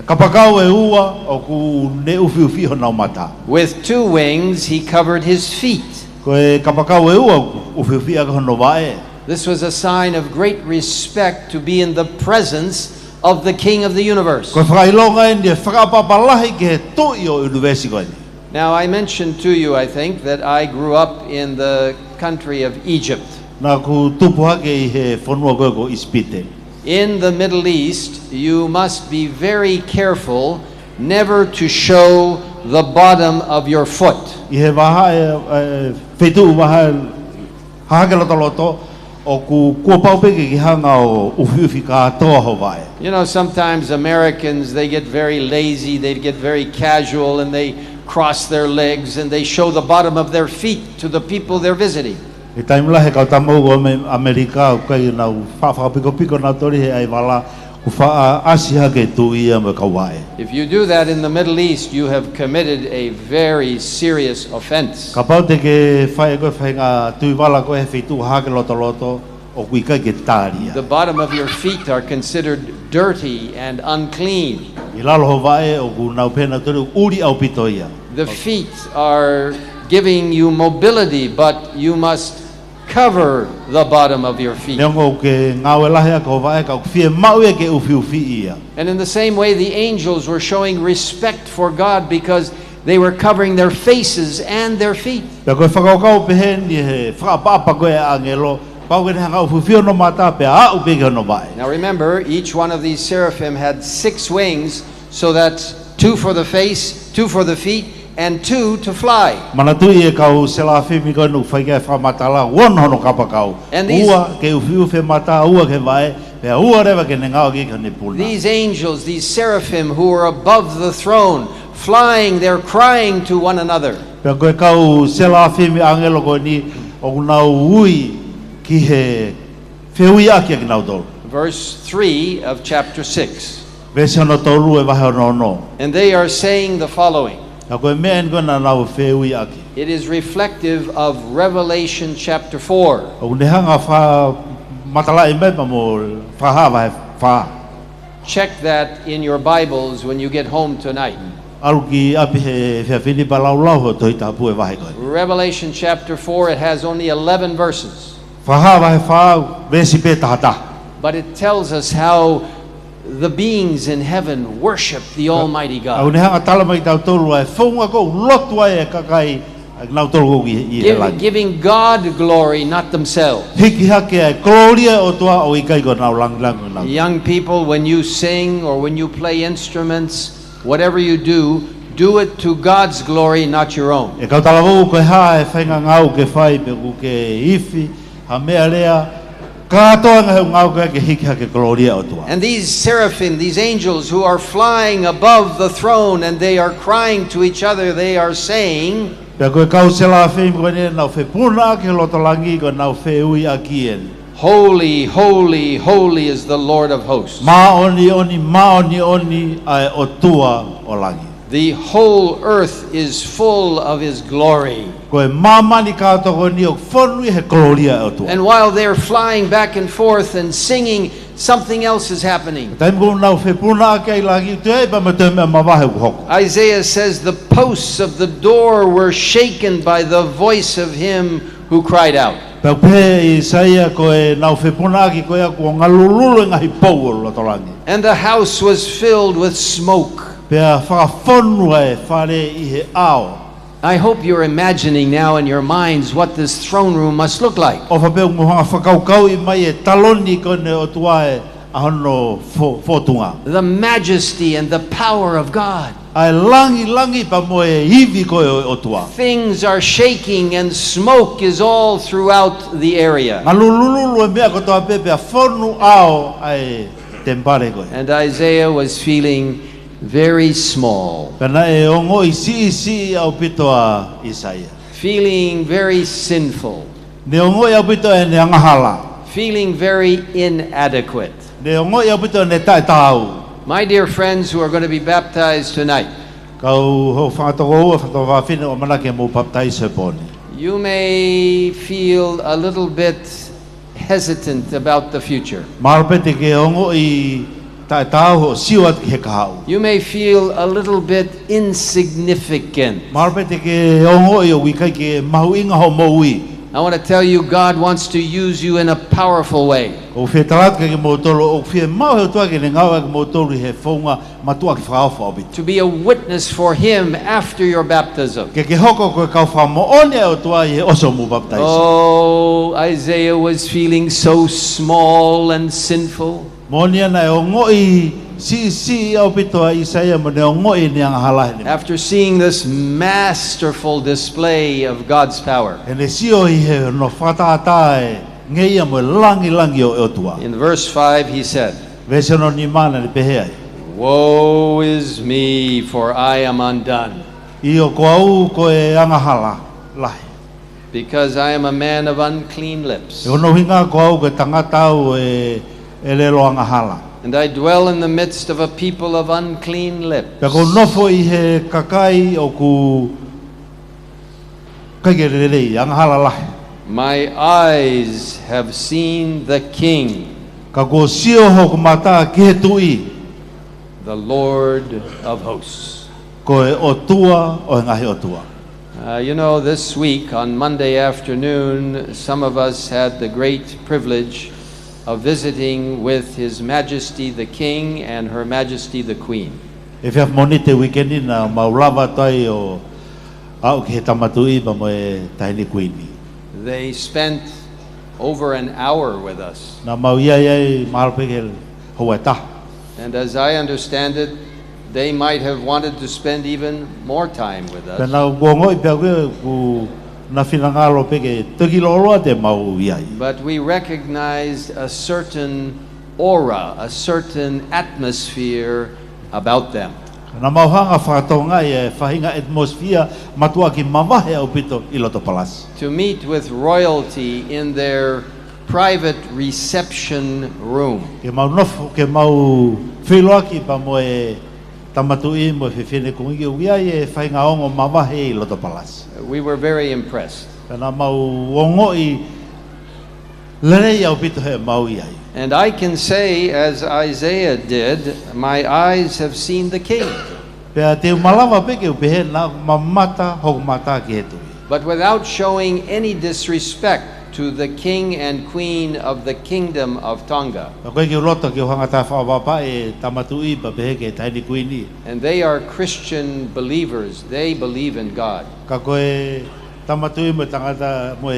kapakau e ua o ku ne ufi ufi ho nau mata. With 2 wings, he covered his feet. Koe kapakau e ua ufi ufi a hono wae. This was a sign of great respect to be in the presence of the King of the universe. Koe whakailonga e ni e whakapapalahi ke he tui o universi koe ni. Now, I mentioned to you, I think, that I grew up in the country of Egypt. Nā ku tupu hake I he whanua koe ko ispite. In the Middle East, you must be very careful never to show the bottom of your foot. I he waha e whetu waha hake loto loto o ku kua paupeke ki hanga o ufi ufi ka atoa ho wae. You know, sometimes Americans, they get very lazy, they get very casual, and they cross their legs and they show the bottom of their feet to the people they're visiting. E taimula he kau tamau o me Amerika o kai nau whawhapiko piko nā tori he ai wala ku wha asi hake tu ia me ka wae. If you do that in the Middle East, you have committed a very serious offense. Ka pau te ke whae koe whainga tui wala koe he whetu hake loto loto o kui kai ke tāria. The bottom of your feet are considered dirty and unclean. I lalo ho wae o ku nau pena tori uri au pito ia. The feet are giving you mobility, but you must cover the bottom of your feet. Leongo ke ngawe lahe ka wae ka fie mau e ke ufi ufi ia. And in the same way, the angels were showing respect for God because they were covering their faces and their feet. Pe koe whakaukau pehe ni he whakapapa koe angelo pau ke hanga ufi ufi no mata pe a upi ke no wae. Now remember, each one of these seraphim had 6 wings, so that's 2 for the face, 2 for the feet, and 2 to fly. Manatui e kau selafimi koe nu whaikai whamatala won hono kapakau. And these- Ua ke ufi ufi mata ua ke wae pe ua rewa ke nengao ki ka ne pula. These angels, these seraphim who were above the throne, flying, they're crying to one another. Pe koe kau selafimi angelo koe ni o nau ui ki he whiui aki ki nau tolu. Verse 3 of chapter 6. Vese hono tolu e wahe ono ono. And they are saying the following. Ka koe mea en koe na nau whiui aki. It is reflective of Revelation chapter 4. O ne hanga wha matala I mepa mo whahawa he wha. Check that in your Bibles when you get home tonight. Alu ki api he whiawhini pa lau lau ho Tongatapu e wahe koe. Revelation chapter 4, it has only 11 verses. Whahawa he wha vesi pe tahata. But it tells us how the beings in heaven worship the Almighty Au God. ne hanga tala mai tau tolu ai whaunga ko lotu ai e kakai Nau tolo i he langi. Giving God glory, not themselves. Hiki hake ai gloria o tua o i kai ko nau langi nau. Young people, when you sing or when you play instruments, whatever you do it to God's glory, not your own. E kau talavou koe ha e whainga ngau ke whai pe ku ke ifi, ha mea lea, katoa ngau ngau ke hiki hake gloria o tua. And these seraphim, these angels who are flying above the throne and they are crying to each other, they are saying, Pea koe kau se la whi koe ne nau whi puna ke loto langi ko nau whi ui a kien. Holy, holy, holy is the Lord of hosts. Ma oni ai o tua o langi. The whole earth is full of his glory. Koe mamani kātoko ni o whanui he gloria o tua. And while they're flying back and forth and singing, something else is happening. Tai mo nau whi puna ke ai langi tu e pa me te me mawahe ku hoko. Isaiah says the posts of the door were shaken by the voice of him who cried out. Pea pe Isaia koe nau whi puna ki koe a kua ngalululu ngahi pou o loto langi. And the house was filled with smoke. Pea whakawhonu e whare i he ao. I hope you're imagining now in your minds what this throne room must look like. O whapea muhanga whakaukau i mai e taloni kone o tua e ahono whotunga. The majesty and the power of God. Ai langi pa mo e hivi koe o tua. Things are shaking and smoke is all throughout the area. Ngalululu e mea kotoa pepe a whonu ao ai tempare koe. And Isaiah was feeling very small, Pena e ongo i si au pito a Isaia. feeling very sinful, Ne ongo i au pito e ne angahala. feeling very inadequate. Ne ongo i au pito e ne tae tau. My dear friends who are going to be baptized tonight, Kau ho whakatoko ua whakatoko whawhine o manake mo baptise poni. you may feel a little bit hesitant about the future. Marapete ke ongo i tae tau ho siwat ki he kahau. You may feel a little bit insignificant. Marapete ke ongo i o wikai ke mahu inga ho moui. I want to tell you, God wants to use you in a powerful way. O whi talat ke motolo o whi mau he tua ke ne ngau ke motolo he whaunga matua ki whaofa o bitu. To be a witness for Him after your baptism. Ke hoko koe kau whamo one o tua i he oso mu baptise. Oh, Isaiah was feeling so small and sinful. Monia na o ngoi si au pito a Isaia mo ne o ngoi ni ang halahe ni. After seeing this masterful display of God's power. E ne sio i he no whatatae ngeia mo langi o tua. In verse 5 he said, Vese no ni mana ni pehe ai. Woe is me, for I am undone, I o ko au ko e anga hala lahi. because I am a man of unclean lips, E ono hinga ko au ke tangata au e lelo anga hala. and I dwell in the midst of a people of unclean lips. Pe ko nofo i he kakai o ku kagerelei anga hala lahi. My eyes have seen the King, Ka ko sio ho ku mata ki he tui the Lord of hosts. ko e o tua o ngahi o tua. You know, this week on Monday afternoon, some of us had the great privilege of visiting with His Majesty the King and Her Majesty the Queen. E whia monite weekendi na maulava tai o au ki he tamatui pa mo e taini kuini. They spent over an hour with us. Na mau iai mahalpeke hoa ta. And as I understand it, they might have wanted to spend even more time with us. Pena gongo i pia koe ku na finangalo peke toki loloa te mau iai. But we recognized a certain aura, a certain atmosphere about them. Na mauhanga whakatonga e whahinga atmosphere matua ki mawahe au pito i loto palas. To meet with royalty in their private reception room. Ke mau nofo, ke mau whiloaki pa mo e tamatui mo e whiwhine kungi o iai e whahinga ongo mawahe i loto palas. We were very impressed. Pena mau ongo i lerei au pito he mau iai. And I can say, as Isaiah did, my eyes have seen the King. Pea te umalawa peke upehe na mamata hok mata ki he tui. But without showing any disrespect to the King and Queen of the Kingdom of Tonga. Na koe ki uloto ki uhangata whawapa e tamatui pa pehe ke taini kuini. And they are Christian believers. They believe in God. Ka koe Tamatui mo tangata mo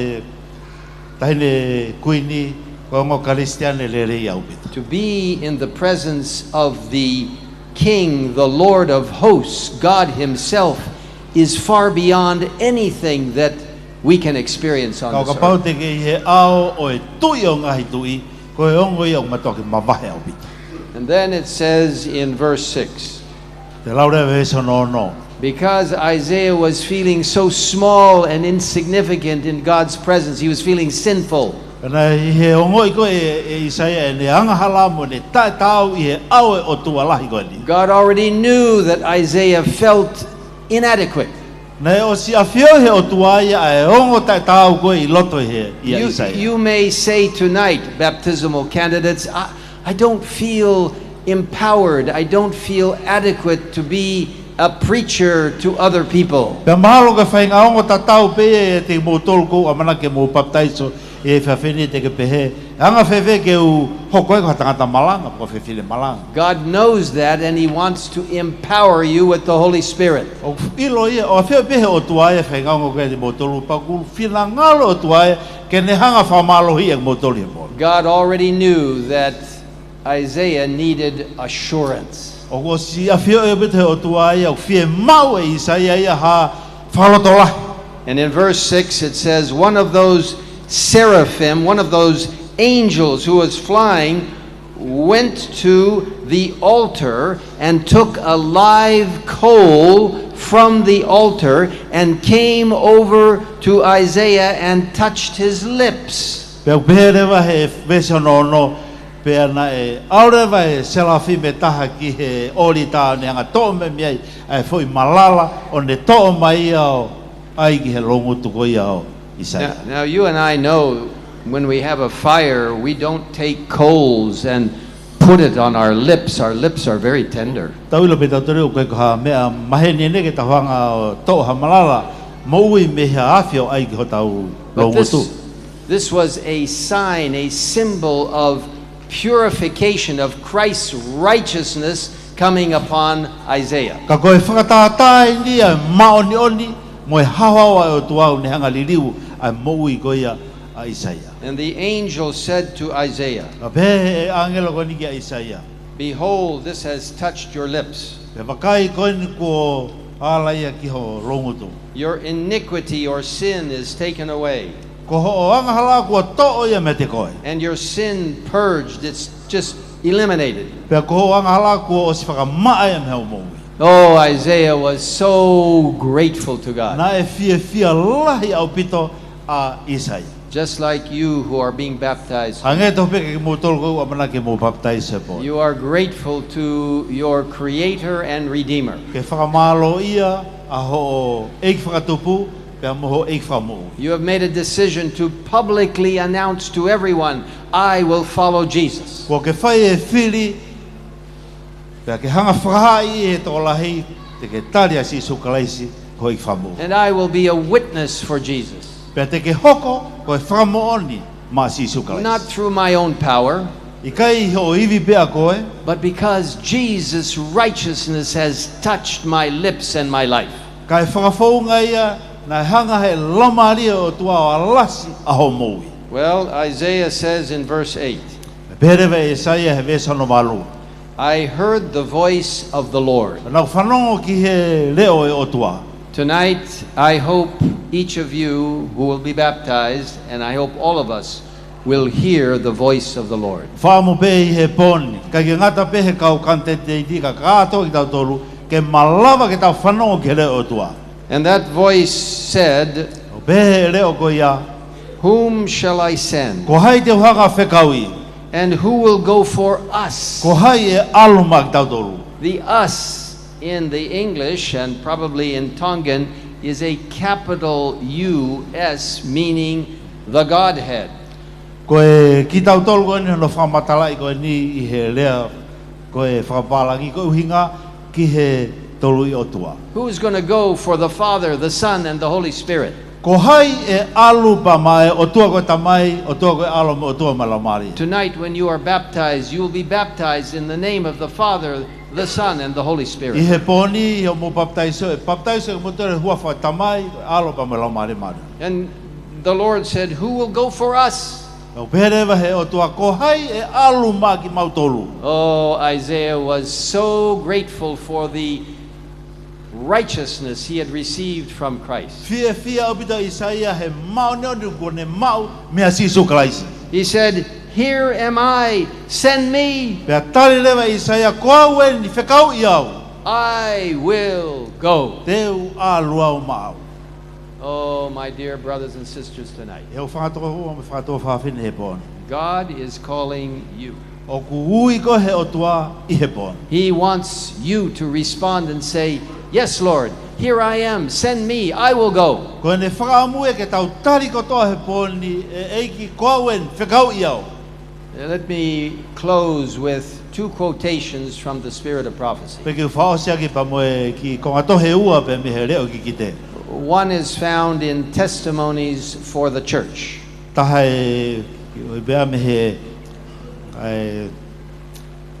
tahine kuini ko ngo Kristiane le re ya ubit. To be in the presence of the King, the Lord of hosts, God himself, is far beyond anything that we can experience on Ka this pau earth. te ke he ao o tuyo ngahi tui ko ongo yo matoki mavahe ubit. And then it says in verse 6, Te laure verse no. because Isaiah was feeling so small and insignificant in God's presence, he was feeling sinful. Kana he ongo iko Isaia ne anga hala mo ne tau I au o tualahi ko ni. God already knew that Isaiah felt inadequate. Nei o si afio he o tuaia e ongo tau ko I loto he ia Isaia. You may say tonight, baptismal candidates, I don't feel empowered. I don't feel adequate to be a preacher to other people. Pe mahalo ka whainga ongo tau pe te mo tolko amana ke mo baptaiso e whawhine te ke pehe. Anga whewhe ke u hoko e ko tangata malanga ko whewhile malanga. God knows that, and he wants to empower you with the Holy Spirit. O ilo ia o whewhe pehe o tuaia whainga ongo ke te mo tolu pakulu whina ngalo o tuaia ke ne hanga whamalohi e mo tolu he mo. God already knew that Isaiah needed assurance. O ko si afio e bete o tuaia o whie mau e Isaia ia ha whalotolahi. And in verse 6 it says, one of those seraphim, one of those angels who was flying, went to the altar and took a live coal from the altar and came over to Isaiah and touched his lips. Pe uperewa he vese no pe ana e aurewa e selafi me taha ki he orita ne anga to me mai ai foi malala o ne to mai ao ai ki he longo tu ko ia Isaia. Now you and I know when we have a fire, we don't take coals and put it on our lips. Our lips are very tender. Tauilo pe tautere o koe ha mea maheni ne ke tawanga to ha malala moui me ha afio ai ki ho tau But longo tu. this was a sign, a symbol of purification of Christ's righteousness coming upon Isaiah. Ka koe whakatatai ni a maoni oni mo e hawawa o tuau ne hanga liliu a moui ko ia a Isaia. And the angel said to Isaiah, Ka pe e angelo ko ni ki a Isaia. behold, this has touched your lips. Pe wakai ko ni ko ala ia ki ho longo tu. Your iniquity or sin is taken away, Ko ho o anga hala ko to ia me te koe. and your sin purged. It's just eliminated. Pe ko ho anga hala ko o si whakamaa ia me hau moui. Oh, Isaiah was so grateful to God. Na e fia lahi au pito a Isaia. Just like you who are being baptized. Hange to pe ke mo tol ko amana ke mo baptize po. You are grateful to your Creator and Redeemer. Ke whakamalo ia a ho eik whakatupu pe mo ho eik whamu. You have made a decision to publicly announce to everyone, I will follow Jesus. Ko ke whai e whiri pe ke hanga whahai e to lahi te ke tari a si sukalaisi ko eik whamu. And I will be a witness for Jesus. Pe te ke hoko ko e whamo oni ma si sukalaisi. Not through my own power, I kai ho iwi pea koe, but because Jesus' righteousness has touched my lips and my life. kai whakafounga ia na hanga he lamaria o tua o alasi a ho moui. Well, Isaiah says in verse 8, Perewe Isaia he vesano malu. I heard the voice of the Lord. Nau whanongo ki he leo e o tua. Tonight, I hope each of you who will be baptized, and I hope all of us, will hear the voice of the Lord. Whaamo pe i he poni, ka ki ngata pe he kau kante te iti ka kato ki tau tolu, ke malawa ke tau whanongo ki he leo o tua. And that voice said, O pe he leo ko ia, whom shall I send? ko hai te uhanga whekaui, And who will go for us? ko hai e aluma ki tau tolu. The us in the English and probably in Tongan is a capital U-S, meaning the Godhead. Ko e ki tau tolu ko ni no whamatalai ko ni i he lea, ko e whakapalangi ko uhinga ki he tolu i o tua. Who is going to go for the Father, the Son, and the Holy Spirit? Ko hai e alu pa mai, o tua ko tamai, o tua ko e alu, o tua malamari. Tonight, when you are baptized, you will be baptized in the name of the Father, the Son, and the Holy I Spirit. he poni i o mo baptaiso e mo tere hua fa tamai alo pa me lau mare mare. And the Lord said, who will go for us? O pereva he o tua kohai e alu ma ki mautolu. Oh, Isaiah was so grateful for the righteousness he had received from Christ. Fia o bita Isaia he mau ne onu kone mau mea sisu Christ. He said, here am I, send me, Pea tali lewa Isaia koa wen ni whekau iau. I will go. Teu alu au mau. Oh, my dear brothers and sisters tonight, E o whakatoa hua me whakatoa whawhine he pon. God is calling you. O ku hui ko he o tua I he pon. He wants you to respond and say, yes, Lord, here I am, send me, I will go. Ko ne whakaamu e ke tau tari ko toa he pon ni e eiki koa wen whekau iau. Let me close with two quotations from the Spirit of Prophecy. Peke whaosia ki pa moe ki kongato he ua pe me he reo ki kite. One is found in Testimonies for the Church. Taha e bea me he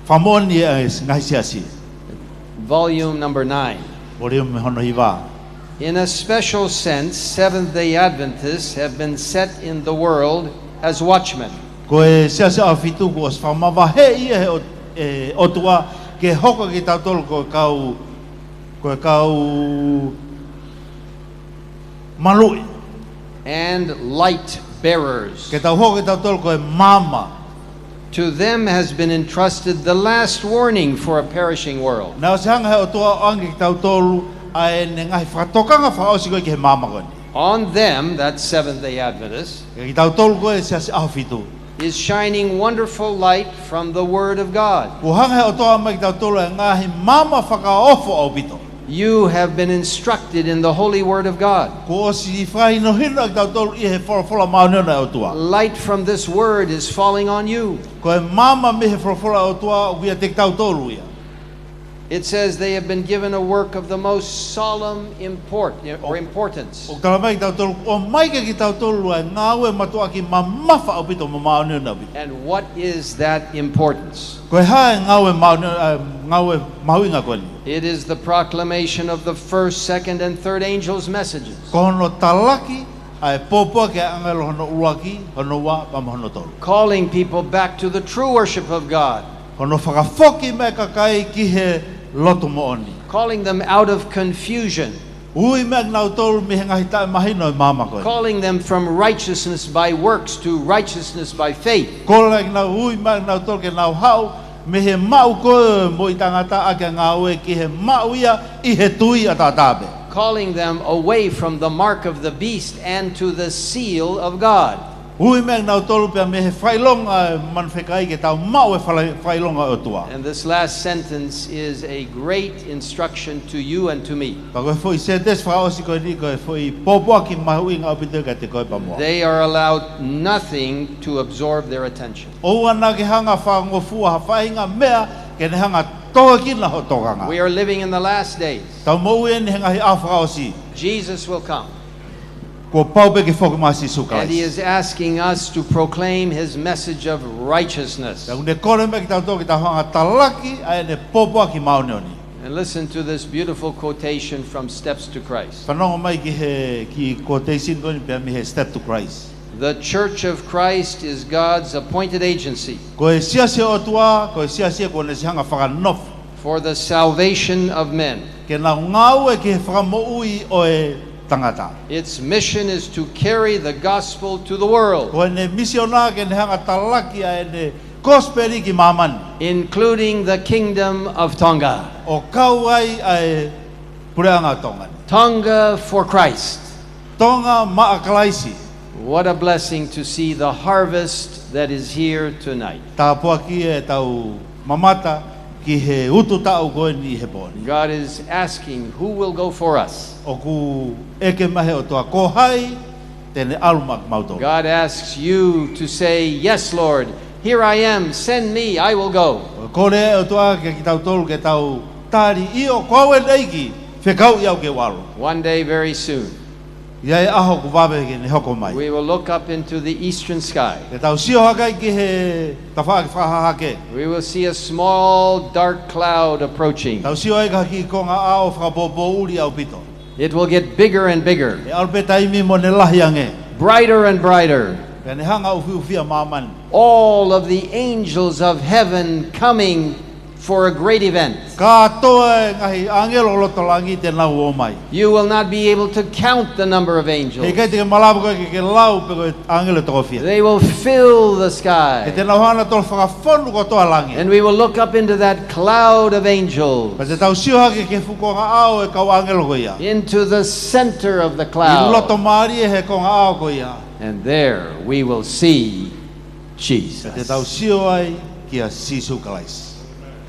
whamoni e ngai siasi. Volume number 9. O reo me hono hiwa. In a special sense, Seventh-day Adventists have been set in the world as watchmen. Ko e siasi a fitu ko os whamawa he ia he o tua ke hoko ki tau tolu ko e kau malui. And light bearers. Ke tau hoko ki tau tolu ko e mama. To them has been entrusted the last warning for a perishing world. Na o se hanga he o tua angi ki tau tolu a e ne ngai whakatokanga whaosi ko ki he mama koni. On them, that's Seventh-day Adventists, Ki tau tolu ko e siasi a fitu. is shining wonderful light from the Word of God. Ko hanga he o toa mai ki tau tolu e ngahi mama whakaofo au pito. You have been instructed in the holy Word of God. Ko o si whahino hino ki tau tolu I he wholofola maunona o tua. Light from this Word is falling on you. Ko e mama me he wholofola o tua o kia te tau tolu ia. It says they have been given a work of the most solemn importance. O tala mai ki tau tolu, o mai ki tau tolu e ngāwe matua ki mamafa au pito ma maunona au pito. And what is that importance? Ko e hae ngāwe mahuinga koni. It is the proclamation of the first, second, and third angels' messages, Ko hono talaki ai popoa ke angelo hono uaki, hono wa ma hono tolu. calling people back to the true worship of God, Hono whakafoki me kakai ki he loto mo oni. calling them out of confusion, Ui me nau tolu me ngahi tae mahino I mama koe. calling them from righteousness by works to righteousness by faith. Kola ki nau ui me nau tolu ke nau hau me he mau koe mo I tangata ake ngawe ki he mau ia I he tui a tātape. Calling them away from the mark of the beast and to the seal of God. Ui me nau tolu pia me he whailonga man whekai ke tau mau e whailonga o tua. And this last sentence is a great instruction to you and to me. Pa koe fwoi se des whaosi koe ni koe fwoi popoa ki mahuinga o pito ka te koe pa moa. They are allowed nothing to absorb their attention. O ana ke hanga whangofua hawhainga mea ke ne hanga toka kina ho tokanga. We are living in the last days. Tau mou e ni henga hi a whaosi. Jesus will come, Ko paupe ke whoki masi sukai. and he is asking us to proclaim his message of righteousness. Tau ne kore me ki tau toki tau hanga talaki a ne popoa ki maunioni. And listen to this beautiful quotation from Steps to Christ. Whanonga mai ki quotation koni pia mi he step to Christ. The Church of Christ is God's appointed agency Ko e siase o tua, ko e siase ko ne si hanga whakanof. for the salvation of men. Ke nau ngau e ke whakamoui o e tangata. Its mission is to carry the gospel to the world, Ko e ne misiona ke ne hanga talaki a ne gospeli ki mamani. including the kingdom of Tonga. O kauai a pureanga tonga. Tonga for Christ. Tonga maakalaisi. What a blessing to see the harvest that is here tonight. Tā pua ki e tau mamata ki he utu tau koe ni he pōni. God is asking, who will go for us? O ku eke mahe o toa kohai, tene alumak mauto. God asks you to say, yes, Lord, here I am, send me, I will go. Ko re o toa ke ki tau tolu ke tau tari i o koe neiki, whekau iau ke walo. One day, very soon, Ia e aho ku wawe ki ni hoko mai. We will look up into the eastern sky. Ke tau sio haka ki he tawha ki whahahake. We will see a small dark cloud approaching. Tau sio e ka ki ko ngā ao whakabobo uri au pito. It will get bigger and bigger, E alpe taimi mo ne lahi ange. brighter and brighter. Ke ne hanga ufi ufia māmani. All of the angels of heaven coming for a great event. Ka toa ngahi angelo lotolangi te nau o mai. You will not be able to count the number of angels. He kai te malabu koe ke lau pe koe angelo toko fia. They will fill the E sky. te nau hana tol whakawhonu ko toa langi. And we will look up into that cloud of angels, Pa te tau sio hake ke fuko ngā ao e kau angelo ko ia. into the center of the I loto cloud. maari e he ko ngā ao ko ia. And there we will see Te tau Jesus, sio ai ki a Sisu Kalais.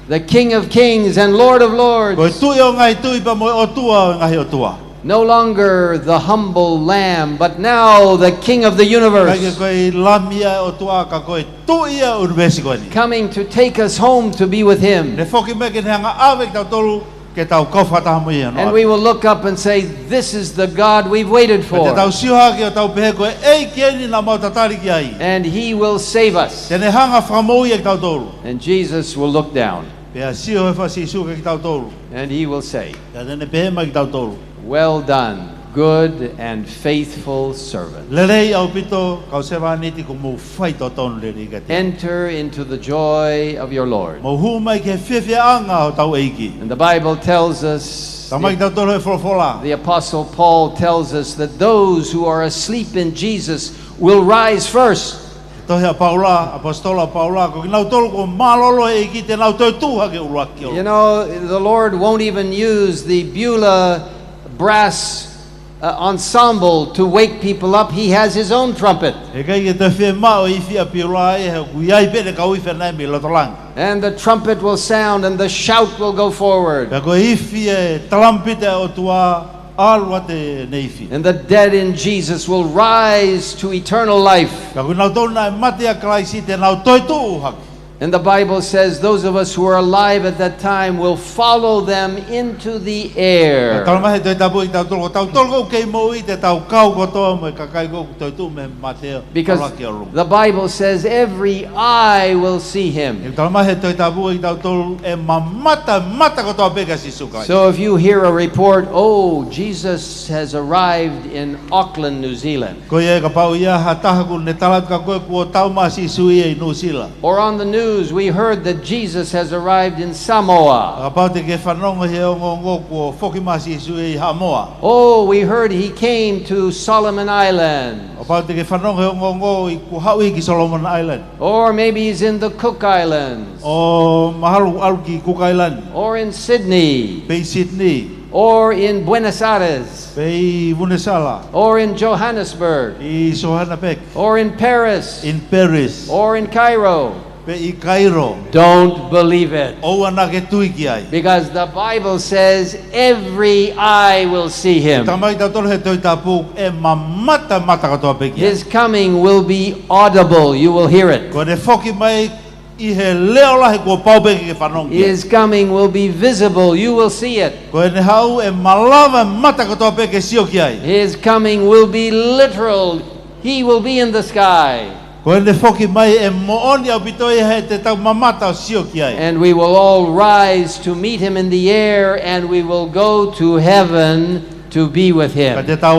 the King of Kings and Lord of Koe Lords. tui o ngai tui pa mo o tua o ngahi o tua. No longer the humble lamb, but now the King of the Kai ke universe, koe lamia o tua ka koe tui a urvesi koe ni. coming to take us home to be with Him. Ne whoki me ke ne hanga awe ki tau tolu ke tau kaufata mo ia no. And we will look up and say, this is the God we've waited Te tau for. sio hake o tau pehe koe ei kieni na mau tatari ki ai. And He will save us. Te ne hanga whamou ia ki tau tolu. And Jesus will look down Pea sio he wha Sisu ki tau tolu. and He will say, Te ne pehe mai ki tau tolu. well done, good and faithful servant. Lerei au pito kau sewa niti ko mou whai to tonu le rika te. Enter into the joy of your Lord. Mou hu mai ke whiwhia anga o tau eiki. And the Bible tells us, Tau mai ki tau tolu he wholofola. the Apostle Paul tells us that those who are asleep in Jesus will rise first. Tohea Paula, apostola Paula, ko nau tolu ko malolo e ki te nau toi tuha ke uruaki You o. know, the Lord won't even use the Beulah brass ensemble to wake people up. He has His own trumpet. E kai ke te whi mao i whia piula e he kuiai pene ka ui whenai mi lotolang. And the trumpet will sound and the shout will go forward. Ka ko iwi e talampite o tua alwa te neifi. And the dead in Jesus will rise to eternal life. Ka ko nau tolu na e mate a Kraisi te nau toi tu haki. And the Bible says those of us who are alive at that time will follow them into the air. Tau mahe toi tapu i tau tolu. Tau tolu ko kei mo i te tau kau ko toa mo i kakai ko toi tu me mateo. Because alaki o runga. the Bible says every eye will see Him. E tau mahe toi tapu i tau tolu e mata ko toa peka Sisu kai. So if you hear a report, oh, Jesus has arrived in Auckland, New Zealand, Ko ia ka pau ia ha taha ku ne talat ka koe kua tau ma Sisu i e Nusila. or on the news we heard that Jesus has arrived in Samoa. Ka pau te ke whanonga he o ngongo kua whoki ma Sisu i Hamoa. Oh, we heard He came to Solomon Island. Ka pau te ke whanonga he o ngongo i ku haui ki Solomon Island. Or maybe He's in the Cook Islands. O mahalu alu ki Cook Island. Or in Sydney. Pei Sydney. Or in Buenos Aires. Pei Vunesala. Or in Johannesburg. I Johannesburg. Or in Paris. In Paris. Or in Cairo. Pei i Cairo. Don't believe it. O ana ke tui ki ai. Because the Bible says every eye will see Him. Tamai tau tolu he toi tapu e mata ka toa peki ai. His coming will be audible. You will hear it. Ko ne whoki mai i he leo lahi kua pau peki ke whanonga. His coming will be visible. You will see it. Ko ne hau e malawa mata ka toa peki sio ki ai. His coming will be literal. He will be in the sky. Ko ne whoki mai e mooni au pitoi he te tau mamata o sio ki ai. And we will all rise to meet Him in the air, and we will go to heaven to be with Ka Him. te tau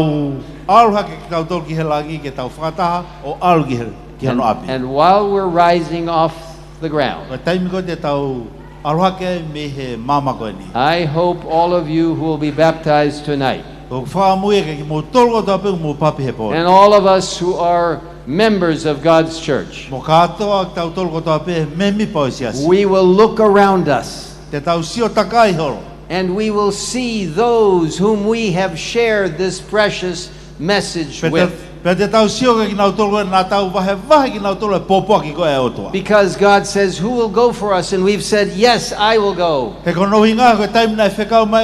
aluha ke tau tolu ki he langi ke tau whakataha o alu ki hano api. And while we're rising off the ground, Ka taimi ko te tau aluha ke me he mama koe ni. I hope all of you who will be baptized tonight, Ko whaamui ke ki mo tolu ko tau peki mo papi he po. and all of us who are members of God's church, Mo katoa tau tolu ko tau peki me mi pao siasi. we will look around us Te tau sio takai holo. and we will see those whom we have shared this precious message with. Pe te tau sio ke ki nau tolu e nā tau wahe ki nau tolu e popoa ki koe e otua. Because God says, who will go for us? And we've said, yes, I will go. Te kono hinga koe taimi nai whekau mai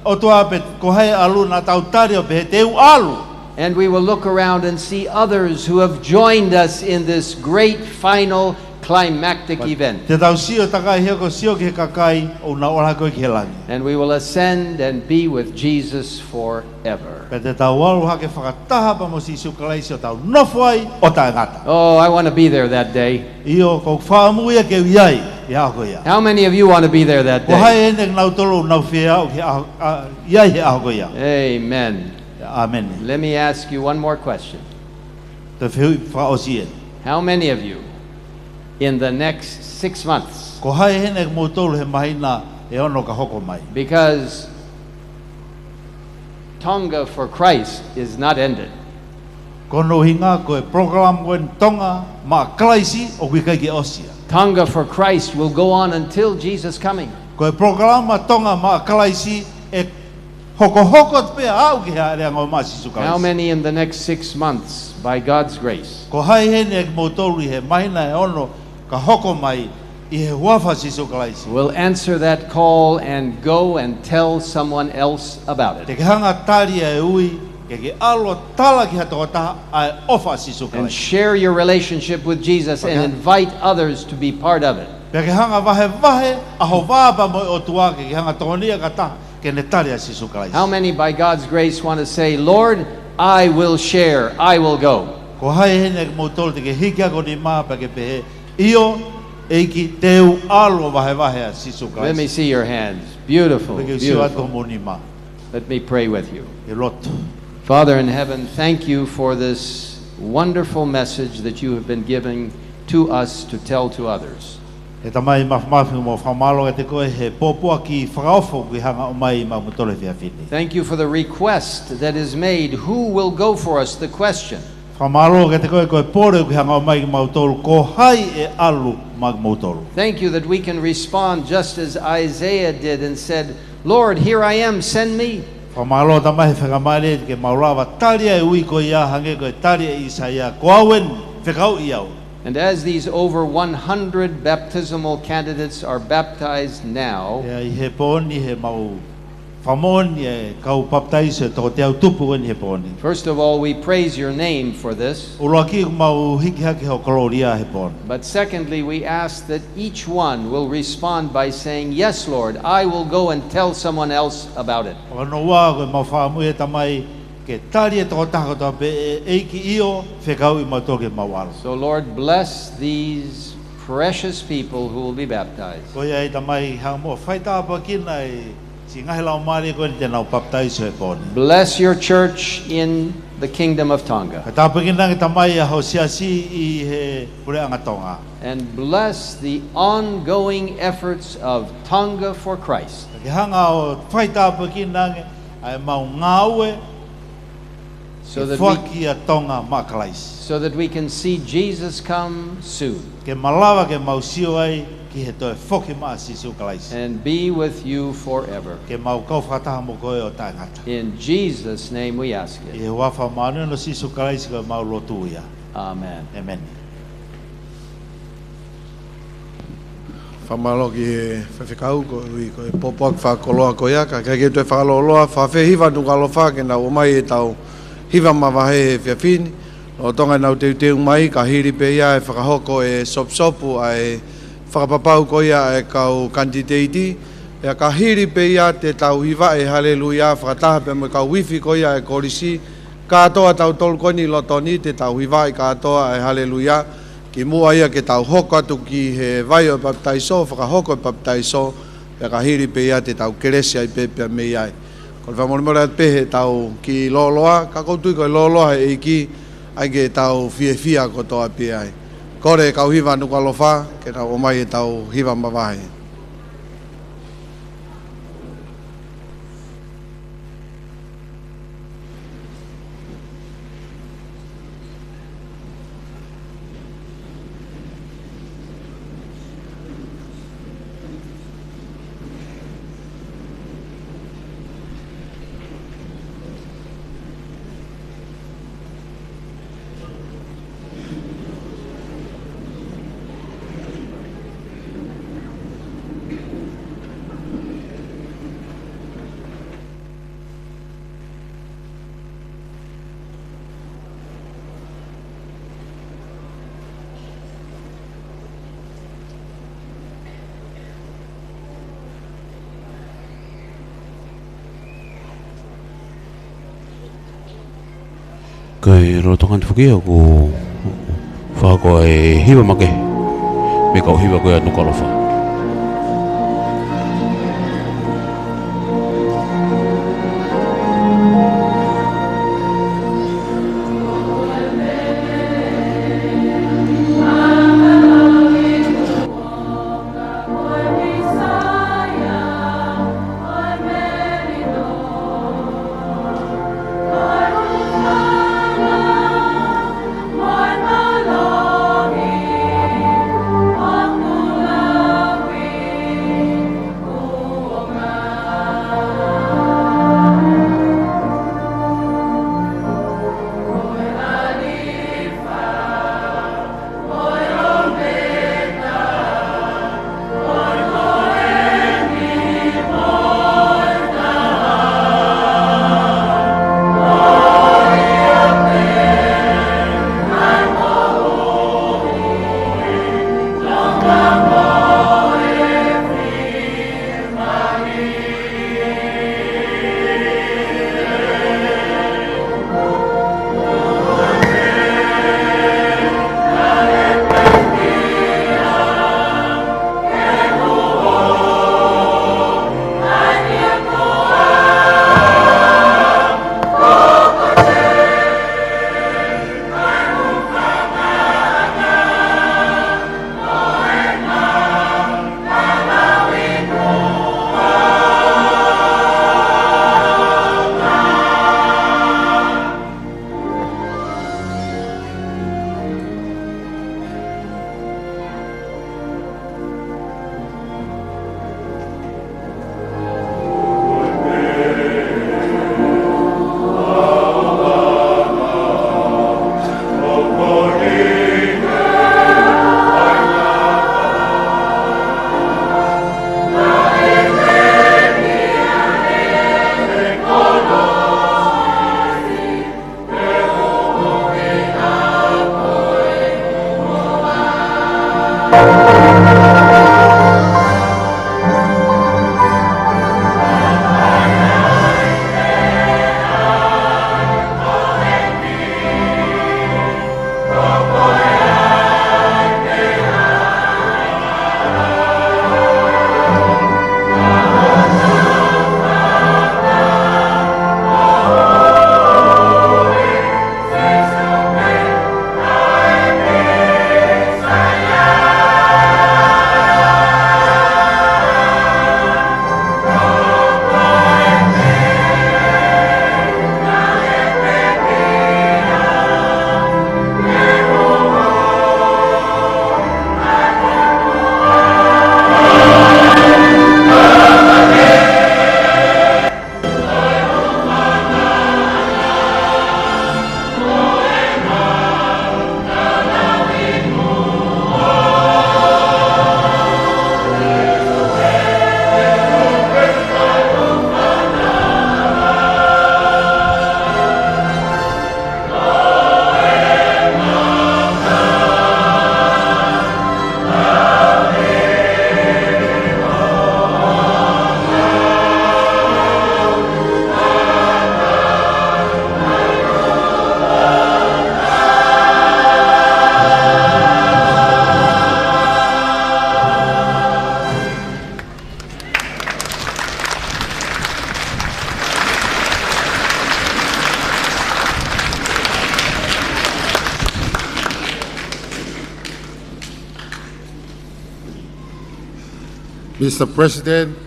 o toa pe ko hei alu nā tau tari o pe he te u alu. And we will look around and see others who have joined us in this great final climactic event. Te tau sio takai hea ko sio ki he kakai o na ora koe ki he langi. And we will ascend and be with Jesus forever. Pe te tau waru hake whakataha pa mo si Isu Kalaisi o tau nofo ai o ta ngata. Oh, I want to be there that day. Io ko whaamuia ke iai i aho ko ia. How many of you want to be there that Ko day? hai ene nau tolo nau whia au ki iai he aho ko ia. Amen. Amen. Let me ask you one more question. Te whiu whaosien. How many of you in the next 6 months? Ko hai ene mo tolo he mahina e ono ka hoko mai. Because Tonga for Christ is not ended. Kono hinga ko e program ko Tonga ma Kalaisi o wikai ki Osia. Tonga for Christ will go on until Jesus' coming. Ko e program ma Tonga ma Kalaisi e hoko pe au ki ha rea ngau ma Isu Kalaisi. How many in the next 6 months, by God's grace, Ko hai hene mo tolu he mahina e ono ka hoko mai I he wafa Isu Kalaisi. will answer that call and go and tell someone else about Te it? ke hanga taria e ui ke alo tala ki ha tokota ai ofa Isu And Kalaisi. share your relationship with Jesus and invite others to be part of it. Pe ke hanga vahe aho vapa mo o tua ke hanga tonia kata ke ne taria Isu Kalaisi. How many, by God's grace, want to say, Lord, I will share, I will go? Ko hai hene mo tolu te ke hiki ako ni maa pa ke pehe io eiki teu alo vahe a Isu Let me Kalaisi. see your hands. Beautiful, Pe ke usio beautiful. ato mo ni maa. Let me pray with you. E loto. Father in heaven, thank you for this wonderful message that you have been giving to us to tell to others. E tamai mafi mo whamalo e te koe he pōpua ki whakaofo ki hanga o mai ma mutole whia whini. Thank you for the request that is made. Who will go for us? The question. Whamalo ke te koe pōreo ki hanga o mai ki mautolu ko hai e alu ma mautolu. Thank you that we can respond just as Isaiah did and said, Lord, here I am, send me. Whamalo tamai whakamare ke maurawa taria e ui ko ia hange koe taria e Isaia ko awen whekau i au. And as these over 100 baptismal candidates are baptized now, Ia I he pōni he mau whamoni e kau baptaiso e toko te au tupu en he pōni. first of all, we praise your name for this. Uroa ki mau hiki haki ho koloria he pōni. But secondly, we ask that each one will respond by saying, Yes, Lord, I will go and tell someone else about it. Whakano wā koe mau whaamu e tamai ke tari e toko tako toa pe e eiki io whekau I mautoke mawalo. So, Lord, bless these precious people who will be baptized. Ko ia e tamai hang mo whaita apa kina e si ngahi lau maari koe ni te nau baptaiso e pōni. Bless your church in the kingdom of Tonga. Ka tāpa kina ki tamai a ho siasi I he pureanga Tonga. And bless the ongoing efforts of Tonga for Christ. Ki hanga o whaita apa kina ai mau ngāue So ke that we whaki a Tonga makalais. so that we can see Jesus come soon Ke malawa ke mau sio ai ki he toe whoki maa sisu kalais. and be with you forever. Ke mau kau whataha mo koe o tāngata. In Jesus' name we ask I it. he wafa maanu no sisu kalais koe mau lotu ia. Amen. Amen. Whamalo ki he whewhikau ko ui ko e popoak whakoloa ko ia, ka kei tue whakaloloa, whawhiva nukalo whake na o mai e tau hiva mawahe he whiawhini. O tonga nau teu mai, ka hiri pe ia e whakahoko e sopsopu a e whakapapau ko ia e kau kantiteiti. E ka hiri pe ia te tau hiva e haleluia, whakataha pe mo kau wifi ko ia e korisi. Katoa tau tolkoni lotoni te tau hiva e katoa e haleluia. Ki mua ia ke tau hoko atu ki he vai o baptaiso, whakahoko e baptaiso, e ka hiri pe ia te tau keresia i pepea me iai. Ko le whamorimora pehe tau ki loloa, ka koutui koe loloa he eiki, ai ke tau fia ko toa pe ai. Kore kau hiva nuka lofa, ke tau o mai e tau hiva mawahe. Kai ro tongan fuki aku fa ko e hiwa make me ko hiwa ko ya nukolofa Mr. President,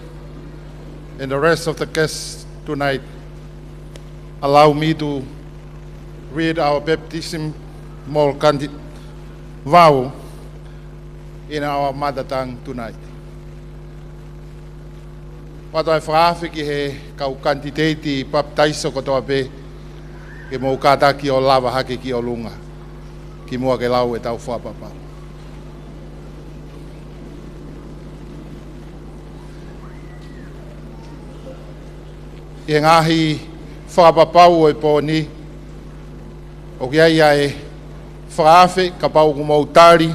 and the rest of the guests tonight, allow me to read our baptismal vow in our mother tongue tonight. Pato ai whaafi ki he kau kantiteiti baptaiso kotoa pe ke mou kata ki o lava hake ki o lunga ki mua ke lau e tau whapapa. I ngahi whapapau o i pōni o ki ai ai whaafi ka pau kumou tari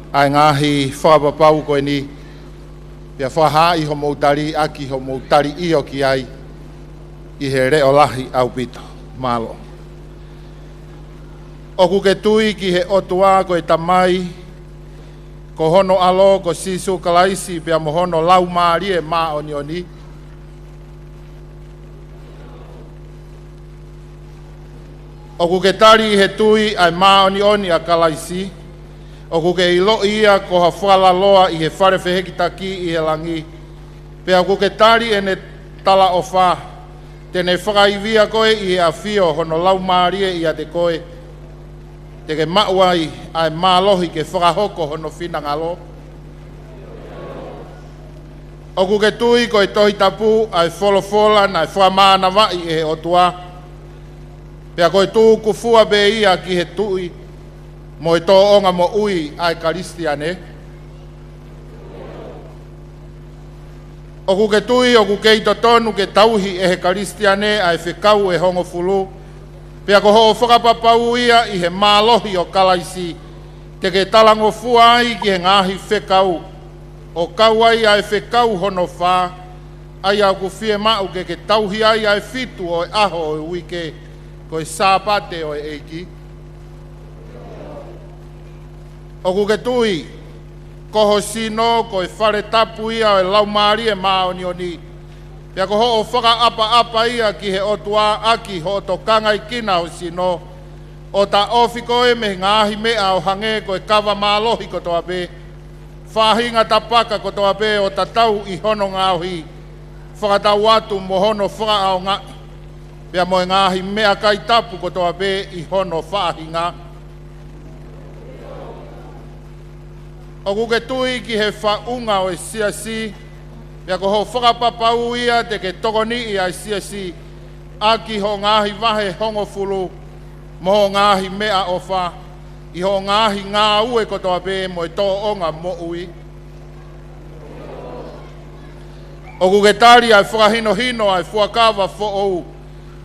ai ngahi whapapau koe ni pia whaha I ho moutari aki ho moutari I o ki ai I he reo lahi au pito. Malo. O ku ke tui ki he otua ko e tamai, ko hono alo ko sisu kalaisi pia mo hono lau maari e maa oni oni. O ku ke tari he tui ai maa oni oni a kalaisi, o ku ke ilo ia ko ha whala loa i he whare whehekitaki i he langi, pia ku ke tari e ne tala o wha, tene whakaivia koe i he awhio hono lau maari e ia te koe, te ke mauai ai mālohi ke whakahoko hono whinangalo. O ku ke tui ko e Tongatapu ai wholofola nai whamana wai e he otua. Pea ko e tū kufua be ia ki he tui mo e tō onga mo ui ai karistiane. O ku ke tui o ku ke ito tonu ke tauhi e he karistiane ai whikau e hongo fulu. Pea ko ho whakapapau ia i he mālohi o kalaisi, te ke talango fua ai ki he ngahi whekau, o kau ai ai whekau hono whā, ai au ku whie mau ke tauhi ai ai fitu o e aho o e uike, ko e sāpate o e eiki. O ku ke tui, koho sino ko e whare tapu ia o e laumaari e maoni oni, pea ko ho o whaka apa ia ki he otua aki ho o tokanga i kina o sino, o ta ofi koe me ngāhi mea o hange ko e kawa mālohi ko toa be, whahinga tapaka ko toa be o ta tau i hono ngāhi, whakatau atu mo hono whaka ao ngā, pea mo e ngāhi mea kai tapu ko toa be i hono whahinga. O ku ke tui ki he whaunga o e siasi, pea ko ho whakapapau ia te ke tokoni i ai siasi, aki ho ngāhi wahe hongo fulu, mo ho ngāhi mea ofa, i ho ngāhi ngā ue kotoa be mo e tō onga mo ui. O ku ke tari ai whakahino hino ai whakawa whoou,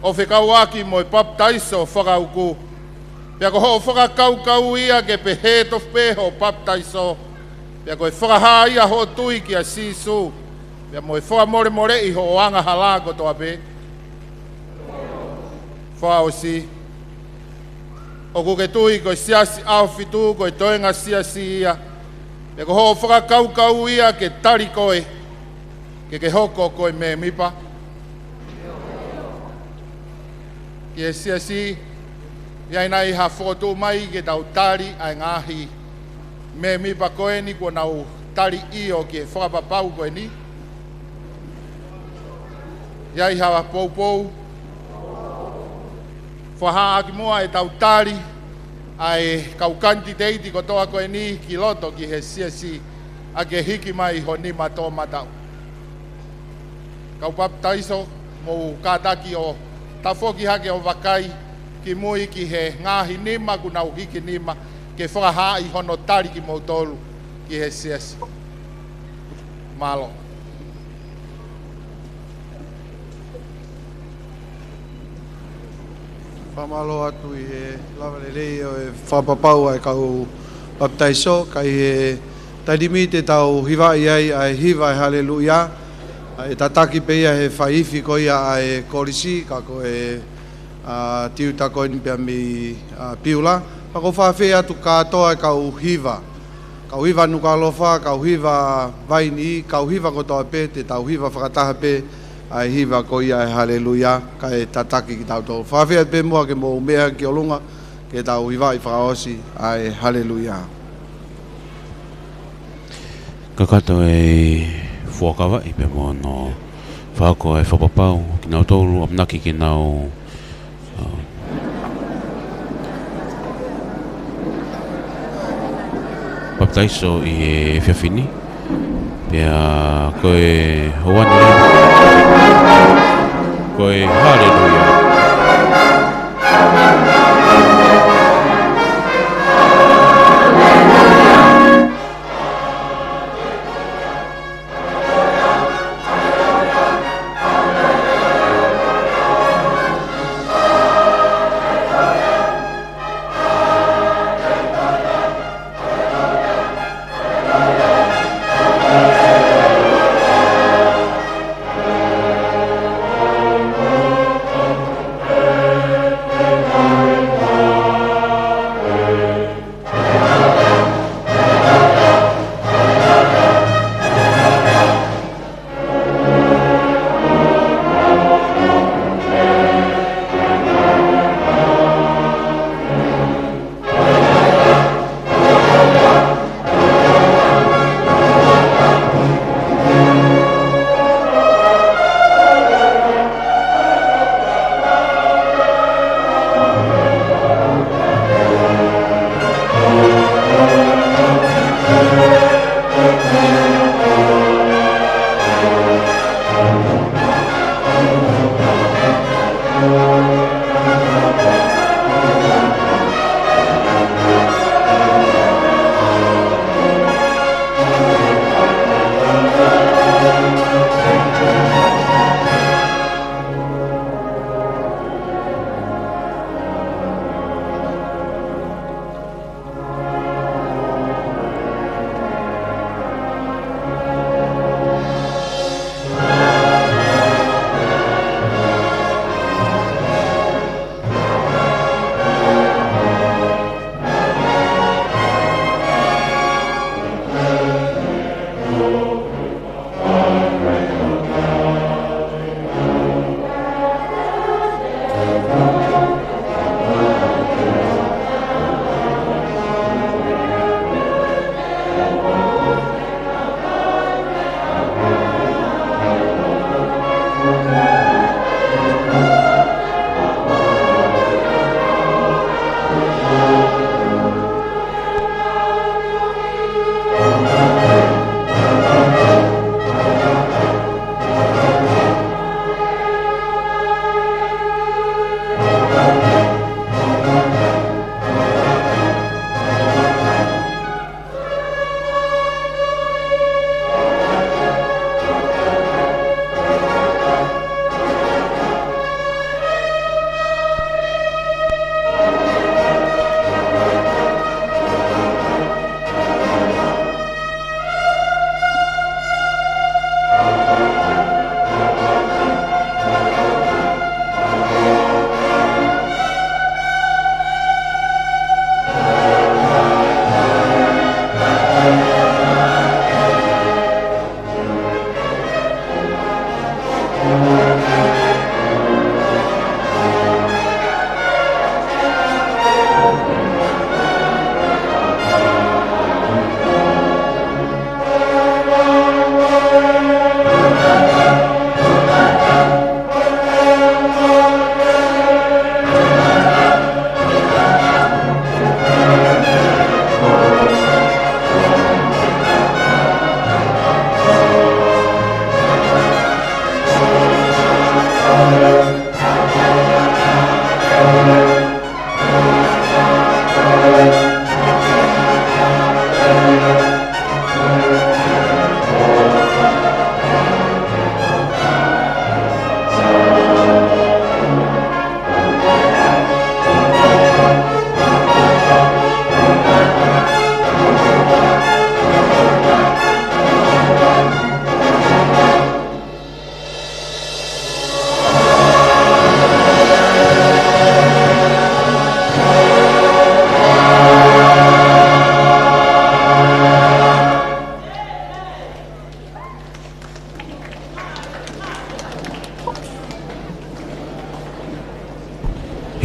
o whekau aki mo e baptaiso whakauku, pea ko ho whakakau ia ke pe heto peho baptaiso, pea ko e whakaha ia ho tui ki a sisu, pea mo e whakamore more i ho anga hala kotoa be. Whaosi. O ku ke tui ko e siasi au fitu ko e toenga siasi ia, pea ko ho whakakau ia ke tari koe, ke hoko koe me mipa. Ki e siasi, iai nai ha whotu mai ke tau tari ai ngahi, me mipa koe ni ko nau tari io ke whakapapau koe ni. Iai hawa poupou, whaha aki mua e tau tari, ai kaukanti teiti ko toa koe ni ki loto ki he siasi, a ke hiki mai ho ni mato matau. Kau baptaiso mo kātaki o tafoki hake o wakai, ki mui ki he ngahi nima ku nau hiki nima, ke whakaha i hono tari ki mo tolu ki he siasi. Malo. Whamalo atu i he lawalelei o e whapapau ai kau baptaiso, kai he tairimi te tau hiwai ai ai hiwai haleluia, ai tataki peia he whaifi ko ia ai korisi, ka ko e tiu tako ni pia mi Beulah, pa ko whawhi atu katoa ai kau hiwa. Kau hiwa nuka alofa, kau hiwa Vaini, kau hiwa ko toa pe, te tau hiwa whakataha pe, ai hiwa ko ia e haleluia, ka e tataki ki tau tō. Whawhia pe mua ke mō mea ki o lunga, ke tau hiwa i whakaosi, ai haleluia. Ka kato e whuakawa i pe mua no whako e whapapau, ki nau tōru apnaki ki nau baptaiso i e whiawhini. Pea koe hoani koe haleluia.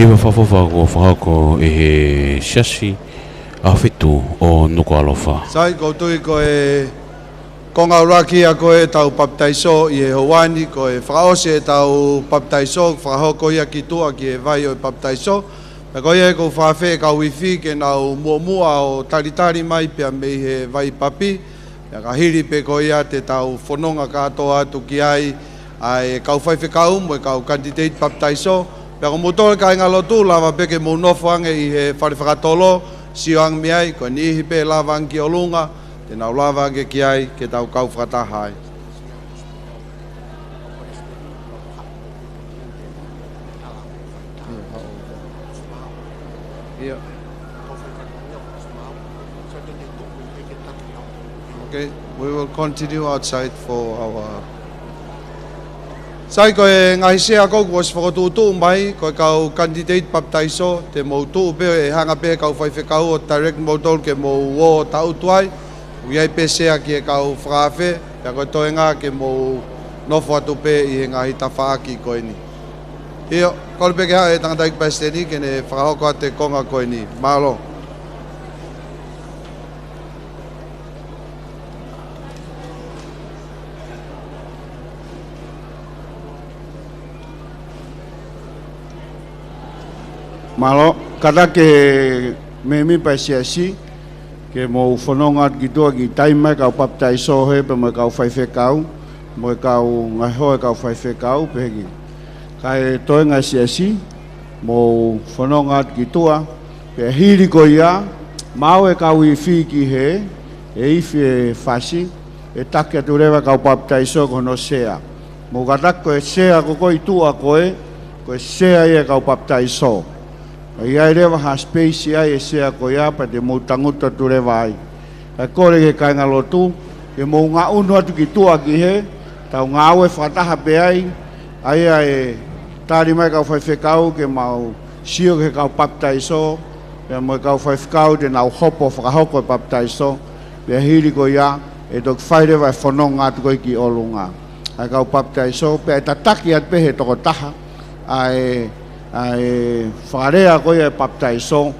Hiwa whawhawha whahako e he shasi a whitu o nuku alofa. Sai koutui ko e konga uraki a ko e tau baptaiso i e Vaini ko e whakaose e tau baptaiso whahoko ia ki tua ki e vai o e baptaiso. Me ko e ko whawhe ka wifi ke nau muamua o taritari mai pia mei he vai papi. Ia ka hiri pe ko ia te tau whanonga katoa atu ki ai ai kau whaiwhekau mo e kau candidate baptaiso. Pea ko motore ka inga lotu lava peke mo nofo ange i he wharewhakatolo sio ang miai ko ni hi pe lava ang ki olunga te nau lava ange ki ai ke tau kau whakataha ai. Okay, we will continue outside for our Sai koe ngai sea kou was whakatutu mai, koe kau candidate baptaiso, te moutu pe e hanga pe kau whaiwhekau o direct moutol ke mou o tau tuai, uiai pe sea ki e kau whakawhe, pia koe toe ngā ke mou nofo atu pe i he ngahi ta whaaki koe ni. Hio, kore pe ke hao e tangataik pesteni, ke ne whakahoko a te konga koe ni. Malo. Malo, kada ke memi pa siasi ke mo whanongat gitu ki taimai kau baptaiso he pe mo kau whaiwhekau mo kau ngaho kau whaiwhekau pegi kai toi ngai siasi mo whanongat gitu pe hiri ko ia mau e kau I fi ki he e ifi e fasi e take tu rewa kau baptaiso kono sea mo gadak ko sea ko ko itua koe ko sea ia kau baptaiso Ia rewa ha space ia e sea ko ia pa te mo tanguta tu rewa ai. Ka kore ke kainga lotu, ke mo ngā unu atu ki tua ki he, tau ngā aue whataha pe ai, ai e tāri mai kau whaiwhekau ke mau sio ke kau baptaiso, pe mo kau whaiwhekau te nau hopo whakahoko e baptaiso, pe hiri ko ia, e tok whairewa e whanonga atu koi ki olunga. Ai kau baptaiso, pe e tataki at pe he toko taha, ai wharea koe e baptaiso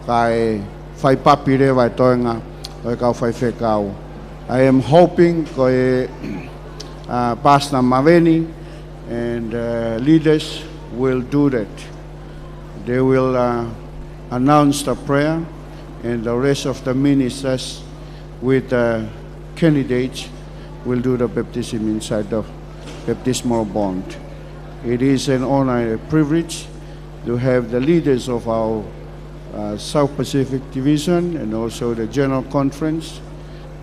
kai whai papi rewa e toenga koe kau whai whekau. I am hoping koe Pastor Vaini and leaders will do that. They will announce the prayer and the rest of the ministers with candidates will do the baptism inside the baptismal bond. It is an honor and a privilege to have the leaders of our South Pacific Division and also the General Conference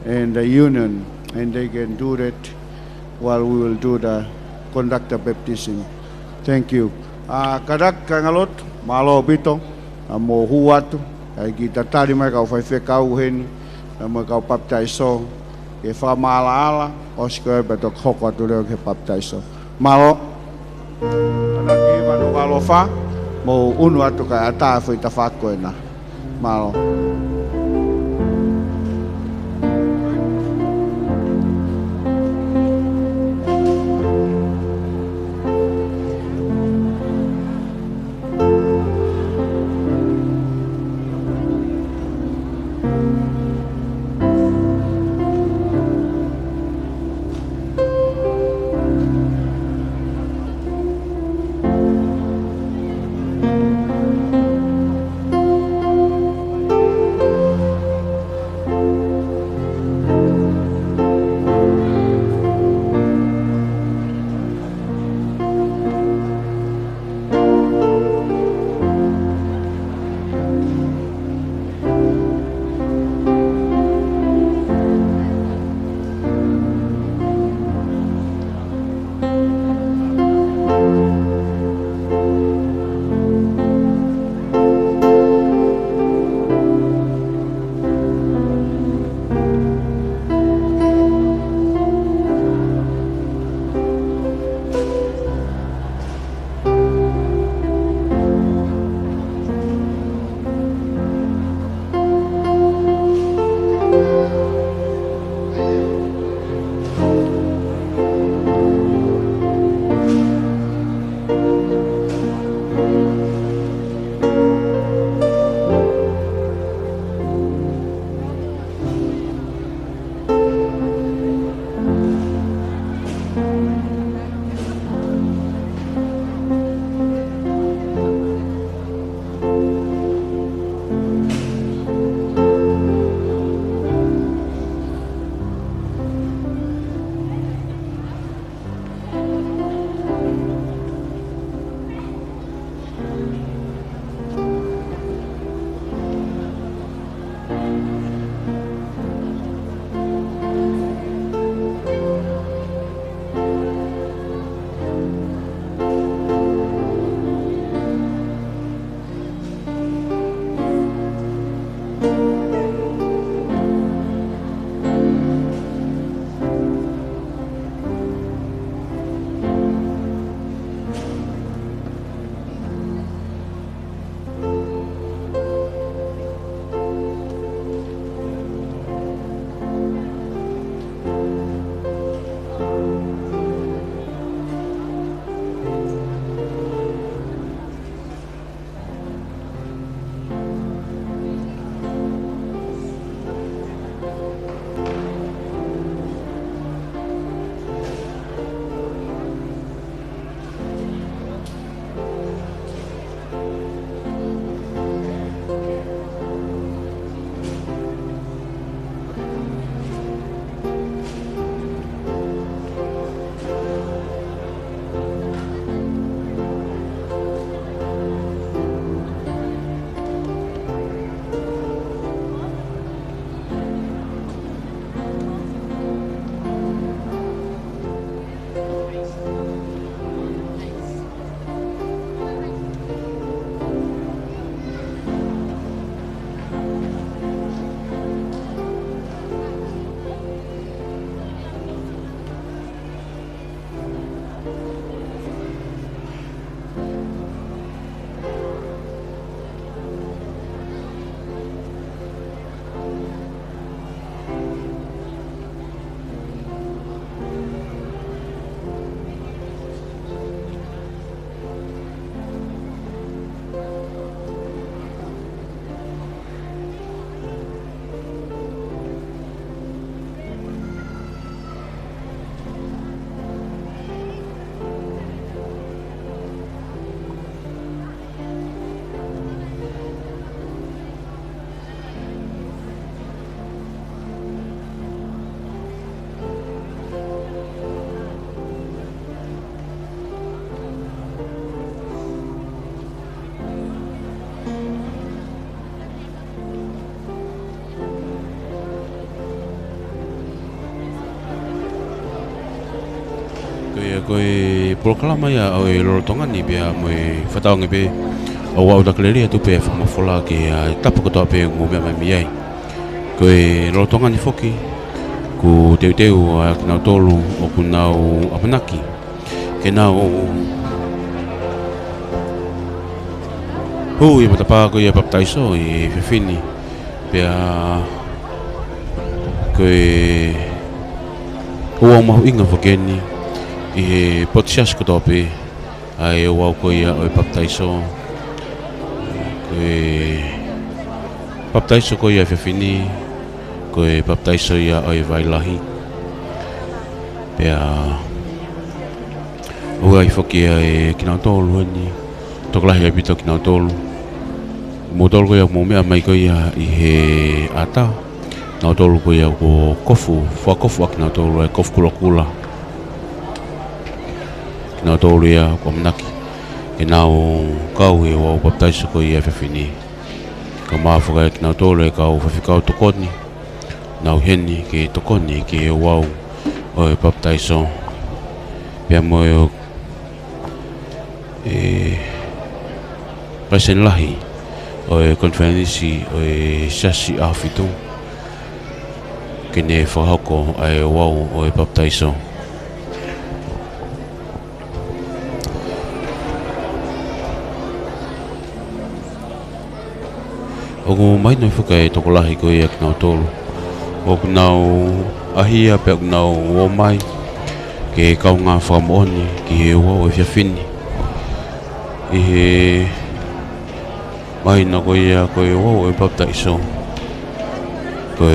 and the Union, and they can do that while we will do the conduct the baptism. Thank you. Kadak kangalot malo bito mo huatu ay kita tari mai kau whaiwhekau heni mo kau baptaiso ke whamalaala osko betok hoko atu reo ke baptaiso. Malo kadak i wanu alofa mo unu atu ka ata foi ta whako ena. Malo. Koe proklama ia o e loro tonga ni bea mo e whataonga be o wau da kleri atu pe whamafola ke tapu kotoa pe ngō mea mai miai. Koe loro tonga ni foki ku teu a kinau tolu o kunau apanaki ke nau hui matapa koe ia baptaiso i whiwhini pea koe ua mahu inga whakeni i potsias kotoa pe ai o wau koe ia o i baptaiso koe baptaiso koe ia whiwhini koe baptaiso ia o i vailahi pea ua i whaki e kinau tolu hani tokalahi ai pito kinau tolu mo tolu koe mo mea mai koe ia i he ata nau tolu koe ia ko kofu whakofu a kinau tolu ai kofu kula kula kinau tolu ia ko manaki e nau kau e wau baptaiso koe ia whiwhini ka maafaka e kinau tolu e kau whawhikau tokoni nau heni ke tokoni ke wau o e baptaiso pia mo e paisen lahi o e konferensi o e sasi awhitu kene whahoko ai wau o e baptaiso. Oku mai noi whuka e toko lahi koe e kinau tolu. Oku nau ahia pe oku nau o mai ke kaunga whakamooni ki he ua o e whiawhini. I he mai na ko ia ko o e baptizo ko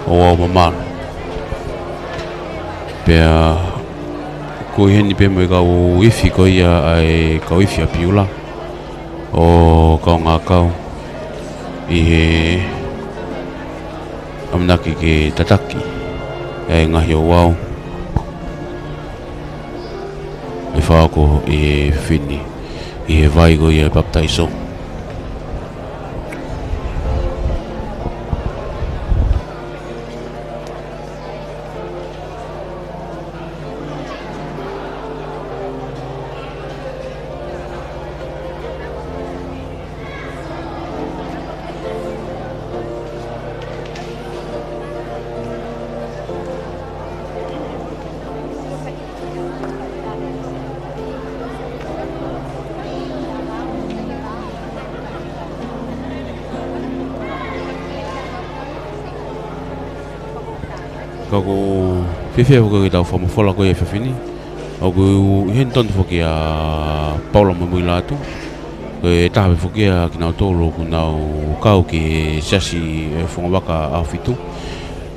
o mama pea ko heni pe mo ka o ifi ko ia ai ka ifi a Beulah o ka nga kau I he amnaki ke tataki e ngahi o wau e whaako I whini I he vai ko ia baptizo Kako whiwhia ko ki tau whamawhala ko I whiwhini o ko hen tontu whoki a Paula Mamui Latu ko e tahawe whoki a ki nau tōro ku nau kau ki sasi e whangawaka a whitu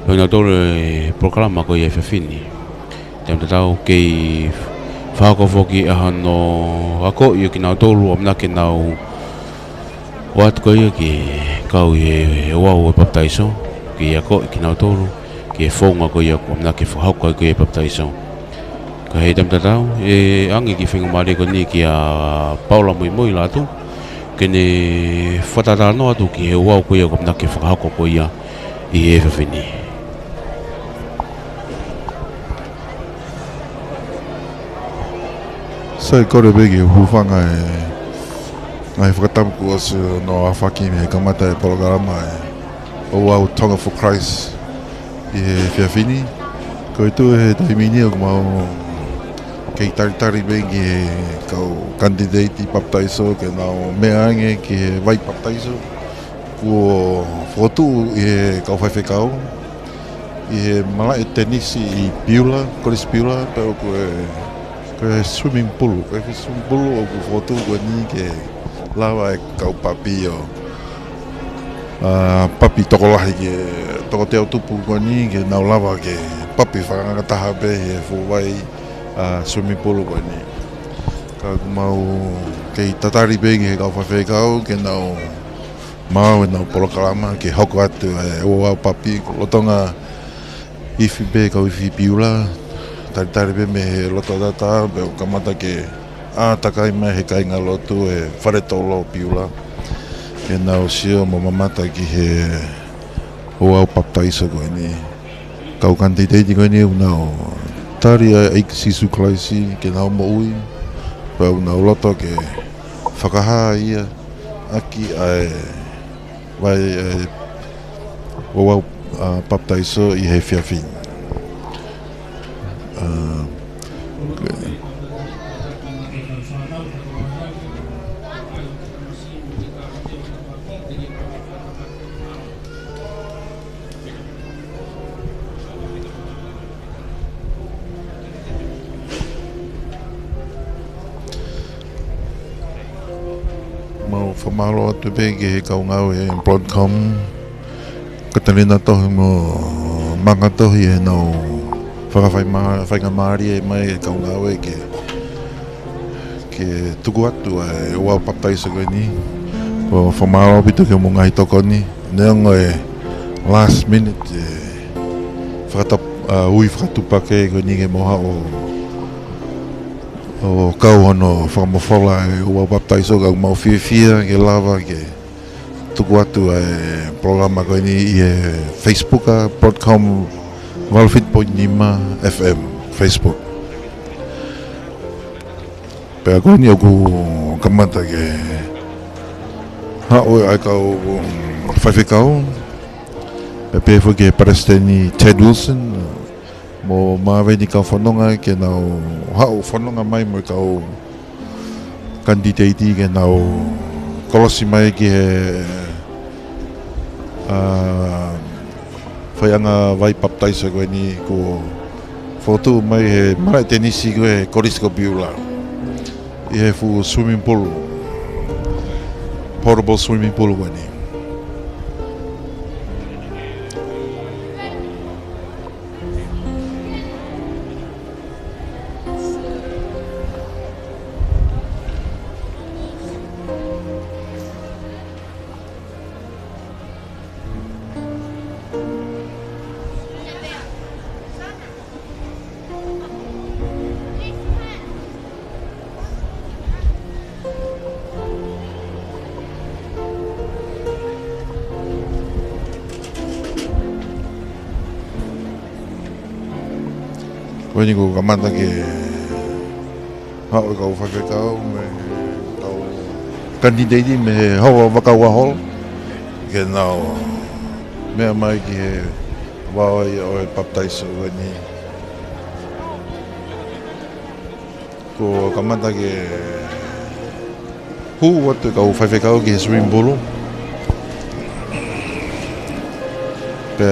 ko nau tōro e proklama ko I whiwhini Te tau kei whako whoki a hano ako I ki nau tōro amna ke nau wat ko I ki kau I wau e baptizo ki ako ki nau tōro ke fonga ko ia ko na ke whahauka ko e baptizo ka hei tamtatau e angi ki whenga mare ko ni ki a Paula Mamui Latu ke ne whatata no atu ki he wau ko ia ko na ke whahauka ko ia I he whiwhini Sai kore begi hufanga ngai whakatamu ko asu no a whaki me kamata e programa o wau Tonga for Christ I he whiawhini ko I tu he taimini o mau kei taritari bengi he kau candidate I baptizo ke nau mea ange ki he vai baptizo ko whotu I he kau whaiwhekau I he mala e tenisi I Beulah, College Beulah pero ko e swimming pool ko e swimming pool o ko whotu ko ni ke lawa e kau papi o papi tokolahi ke toko te tupu ko ni ke nau lawa ke papi whakangataha pe he fuwai swimming pool ko ni ka mau kei tatari bengi he kau whawhekau ke nau mau e nau polokalama ke hoko atu e oa papi ko lotonga ifi be kau ifi Beulah taritari be me he loto data be o kamata ke takai mai he kai ngā lotu e wharetolo Beulah ke nau sio mo mamata ki he o baptizo ko ni kau candidate ko ni nau tari ai sisu klaisi ke nau mo ui pa nau loto ke whakaha ia aki ai vai o baptizo I he whiawhini mau whamalo atu pege he kau ngau e Broadcom katalina tohi mo manga tohi e nau whakawhainga maari e mai e kau ngau e ke tuku atu e oa baptizo koe ni o whamalo pitu ke mo ngai toko ni neongo e last minute ui whakatupake koe ni ke moha o kau hono whakamawhala e ua baptizo kau mau whiawhia ke lava ke tuku atu e programa koe ni I e Facebook Broadcom 12.5 FM Facebook pea koe ni oku kamata ke hao ai kau whaiwhikau pe pefo ke paresteni Ted Wilson mo Vaini kau whanonga ke nau hao whanonga mai mo kau candidate ke nau kolosi mai ke whaianga vai baptizo koe ni ko fotu mai he mara tenisi koe College Beulah I he fu swimming pool. Portable swimming pool wani. Wani ko kamata ke hao kau whawhi kau me kau kandidati me hawa wakawahol ke nao mea mai ki he wawai o e baptaiso wani ko kamata ke hu watu kau whawhi kau ki he swimming pool pe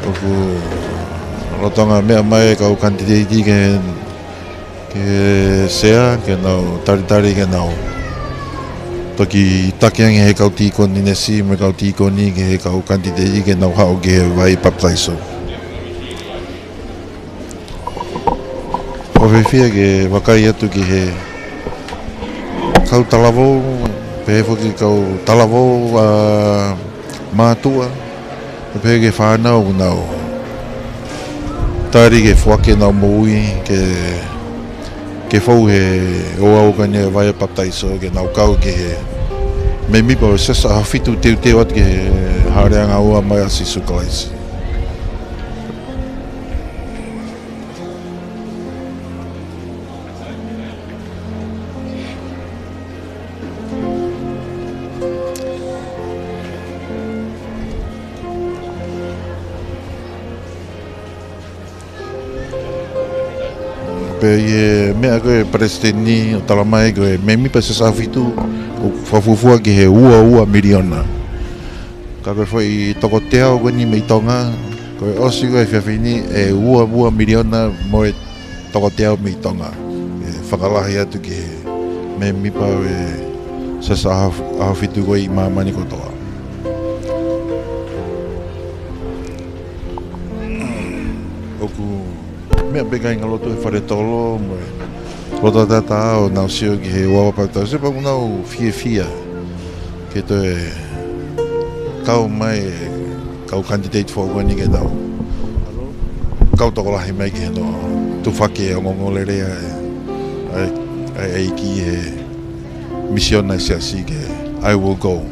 oku lo Tonga mea mai kau kandidati ke sea ke nau tari ke nau toki takiangi he kau tikoni nesi me kau tikoni ke he kau kandidati ke nau hao ke he vai baptaiso Whawhiwhia ke wakai atu ki he kau talavo pe he whuki kau talavo mātua pe he ke whanau nau tari ke whake nau moui ke whau he oau kanya vai baptaiso ke nau kau ke he me mipa o sesa hawhitu teu at ke he hareanga ua mai asi sukalaisi pe ye mea koe presidenti o talamai koe me mipa se safitu o whawhufua ki he ua miliona ka koe whai toko teo koe ni mei Tonga koe osi koe whiawhini e ua miliona mo e toko teo mei Tonga e whakalahi atu ki he me mipa e se safitu koe i mamani kotoa oku mea bekai ngalotu e whare tolo mo e rota tata o nau sio ki he wawa pautau se pangu nau fia ke to e kau mai kau candidate for wani ke nau kau tokolahi mai ki he no tu whake o ngongolere ai ki he mission na siasi ke I will go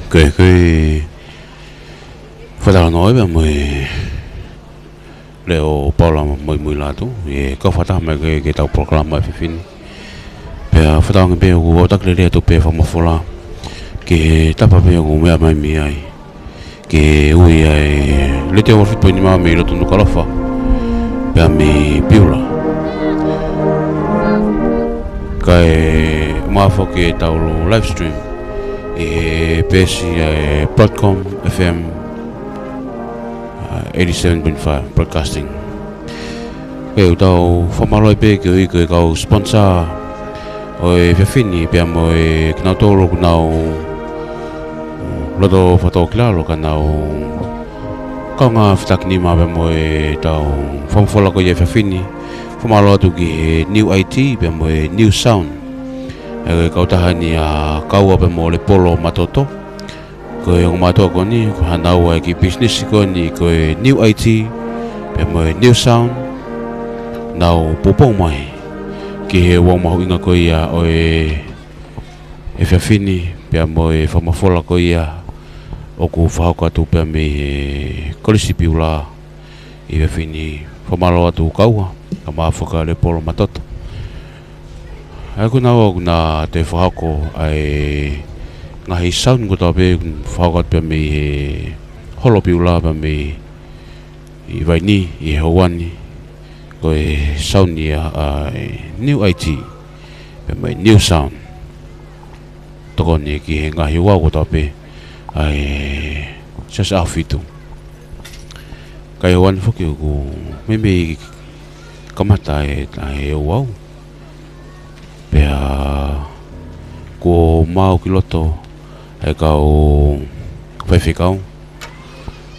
Koe whatara noi bea mui leo paula mui latu e ka whata mai ke tau programa whiwhini pea whatanga pea ku otakle rea tu pea whamafola ke tapa pea ku mea mai mi ai ke ui ai le te warwhipo ni maa me ilo tunu kalafa pea mi Beulah ka e maafo ke tau live stream e pesi Broadcom FM 87.5 broadcasting e utau whamaroi pe ke ui ke kau sponsor o e whiawhini pia mo e kinautoro kunau lodo whatokilalo kanau kau ngā whitakini maa pia mo e tau whamawhola ko i e whiawhini whamaroi atu ki New IT pia mo e New Sound e kau tahani a kaua pe mo le polo matoto ko e ngamato ko ni ko hanau ai ki business ko ni ko e New IT pe mo New Sound nau popong mai ki he wa mau inga ko ia o e whiawhini pe mo e whamafola ko ia o ku whahauka tu pe me kolisi Beulah i whiawhini whamalo atu kaua ka maafaka le polo matoto Aku nawa na te whahako ai ngahi sound ko tape whahakat pia me holo Beulah pia me i Vaini i Hawani ko e sound ia ai New IT pia me New Sound tokoni ki he ngahi wau tape ai sasa afitu kai wan foki ku meme kamata e wau pe ko mau ki loto e kau whaiwhikau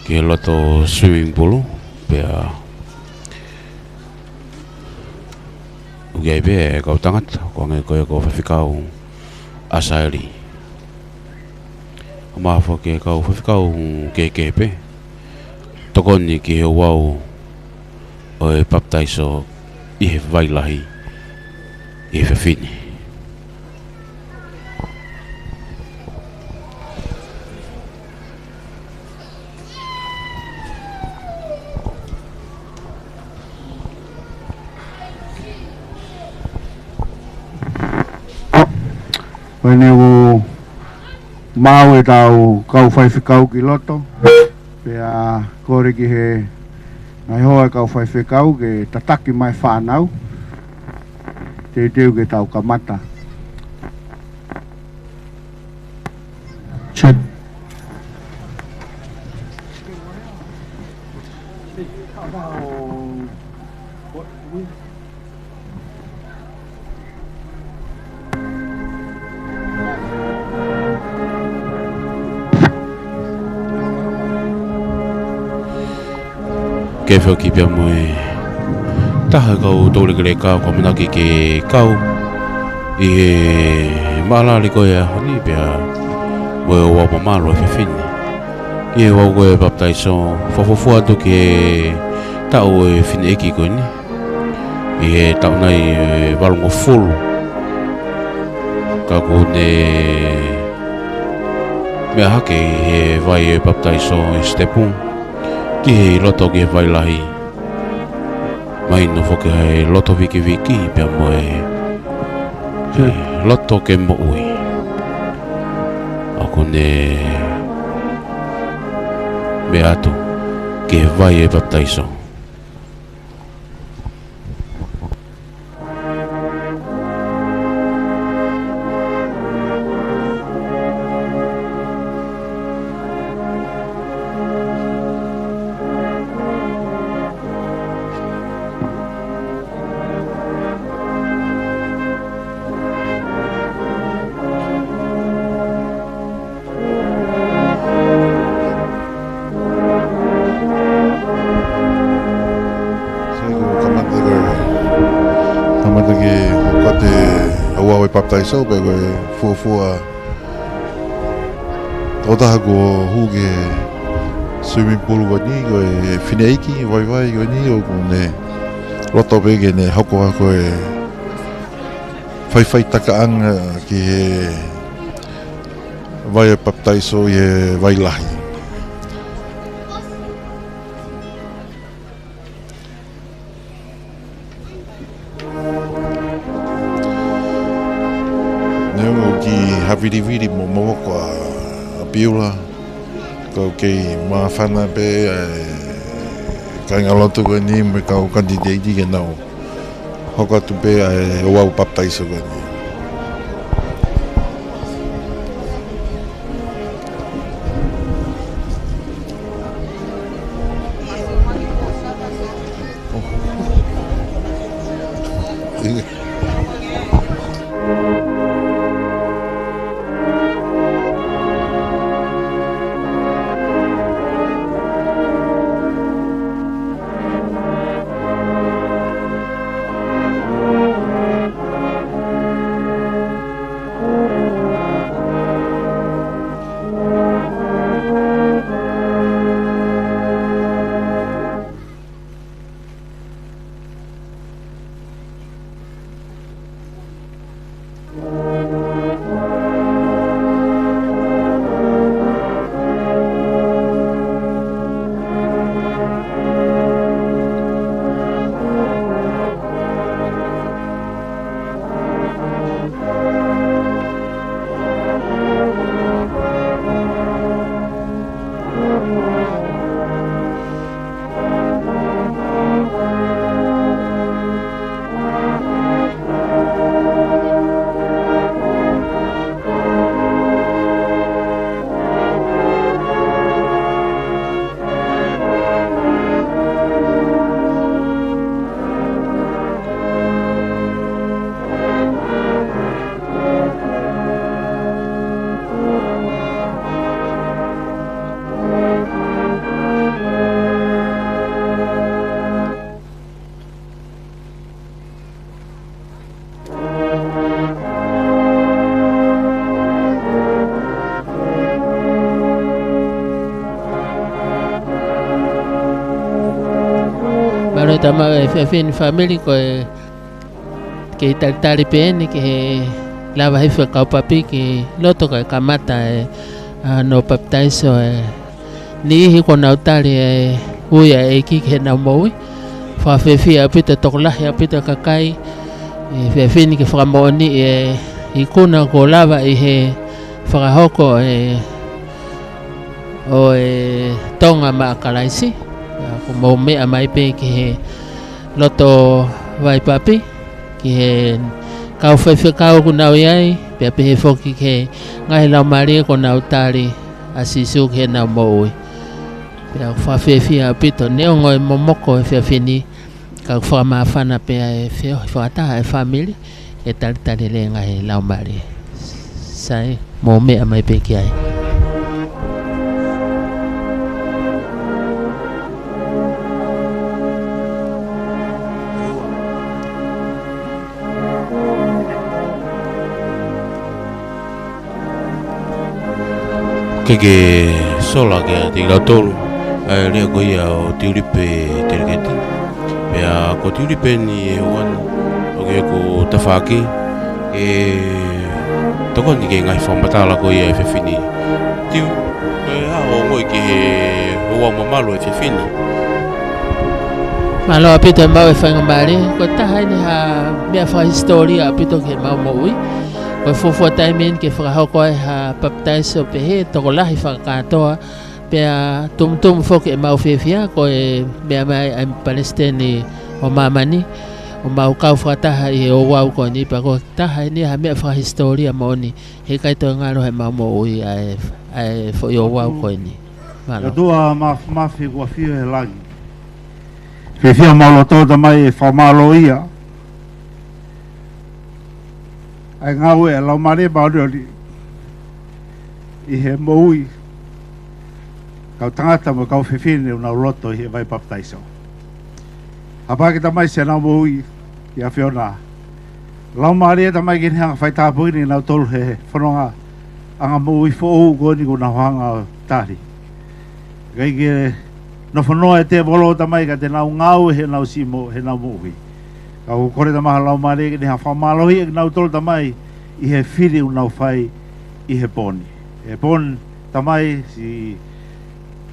ki loto swimming pool pe ugai pe kau tangata ko ngai ko whaiwhikau asairi ma foki kau whaiwhikau ke pe tokoni ki he wau o e baptaiso i he wailahi i he whiwhini. Vaini o mau e tau kau whaiwhikau ki loto. Pea kore ki he ngai hoa kau whaiwhikau ke tataki mai whanau. Te teu ke tau kamata. Chet. Ke whau ki pia moe taha kau tōle kere kau ko manaki ke kau i he maalari koe a honi pia moe o wau mamalo e whiwhini i he wau koe baptaiso whawhawhua atu ke tau e whine eki koe ni i he tau nei walongo fulu ka kone mea hake i he vai e baptaiso e stepun ki he loto ki he wailahi mai no foke he loto wiki wiki pia moe loto ke mo ui ako ne me atu ki he vai e baptaiso baptaiso pe koe fua o taha ko huge swimming pool ko ni koe whineiki vai ko ni o kune loto pe ke ne hoko koe whai takaanga ki he vai baptaiso i he wailahi. Viri mo ko a Beulah ko ke ma fana pe ka ngaloto ko ni me ka candidate ke no hoko tu pe o wa baptaiso ko ni tama e fin family ko ke tali pen ke lava hifa ka papi ke loto ka kamata no baptizo ni hi ko na tali uya e ki ke na moi fa fe fi apita tokla ya apita ka kai fe fin ke framoni i kuna ko lava i he whakahoko o Tonga ma kalaisi ko mo mea mai pe ki he loto vai papi ki he kau whaiwhi kau ku nau iai pe he whoki ke ngai lau maria ko nau tari asisu ke nau moui pe au whawhiwhi a pito neo ngoi momoko e whiawhini kau whamawhana pe e whataha e whamili e talitali le ngai lau maria sai mo mea mai pe ki ai ke sola ke tinggal tolu lia ko ia o tiulipe tergeti ya ko tiulipe ni wan o ke ko tafaki toko ni ke ngai famata la ko ia fefini tiu o ngoi ke o mamalo fefini malo apito mau e fanga mari ko tahai ni ha mea fa historia apito ke mau moi ko fofo taimen ke whakahoko ha baptizo pe he toko lahi whakatoa pe tum fo ke mau fefia ko mea mai am Palestine o mamani o mau kau whakataha i o wau ko ni pa ko taha ni ha mea whakahistoria mo ni he kai to ngaro he mau mo ui ai fo i o wau ko ni malo tua mafi kua fio he lagi fefia malo tōta mai e whamalo ia ai ngau e lau mare mauri i he moui kau tangata mo kau whiwhine unau loto i he vai baptizo hapa ki tamai se nau moui i a whiona lau mare e tamai ki hanga whai tāpuini nau tolu he whanonga anga moui fōu goni ko nau hanga tāri gai ki no whanoa e te bolo tamai ka te nau ngau he nau simo he nau moui kau kore tamaha lau mare ni ha whamalohi e nau tolu tamai i he whiri unau whai i he poni. E pon tamai si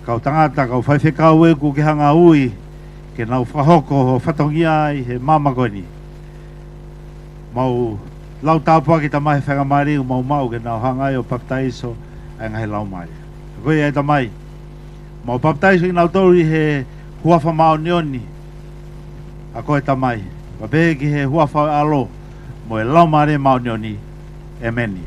kau tangata kau whai whekau e ku ke hanga ui ke nau whahoko ho whatongia i he mama koni. Mau lau tāpua ki tamai whangamari u mau ke nau hangai o baptizo ai ngahi lau mai. Koe e tamai mau baptizo i nau tolu i he huafa mao nioni a koe tamai. Pape ki he huafa alo mo e lau mare mau nioni e meni.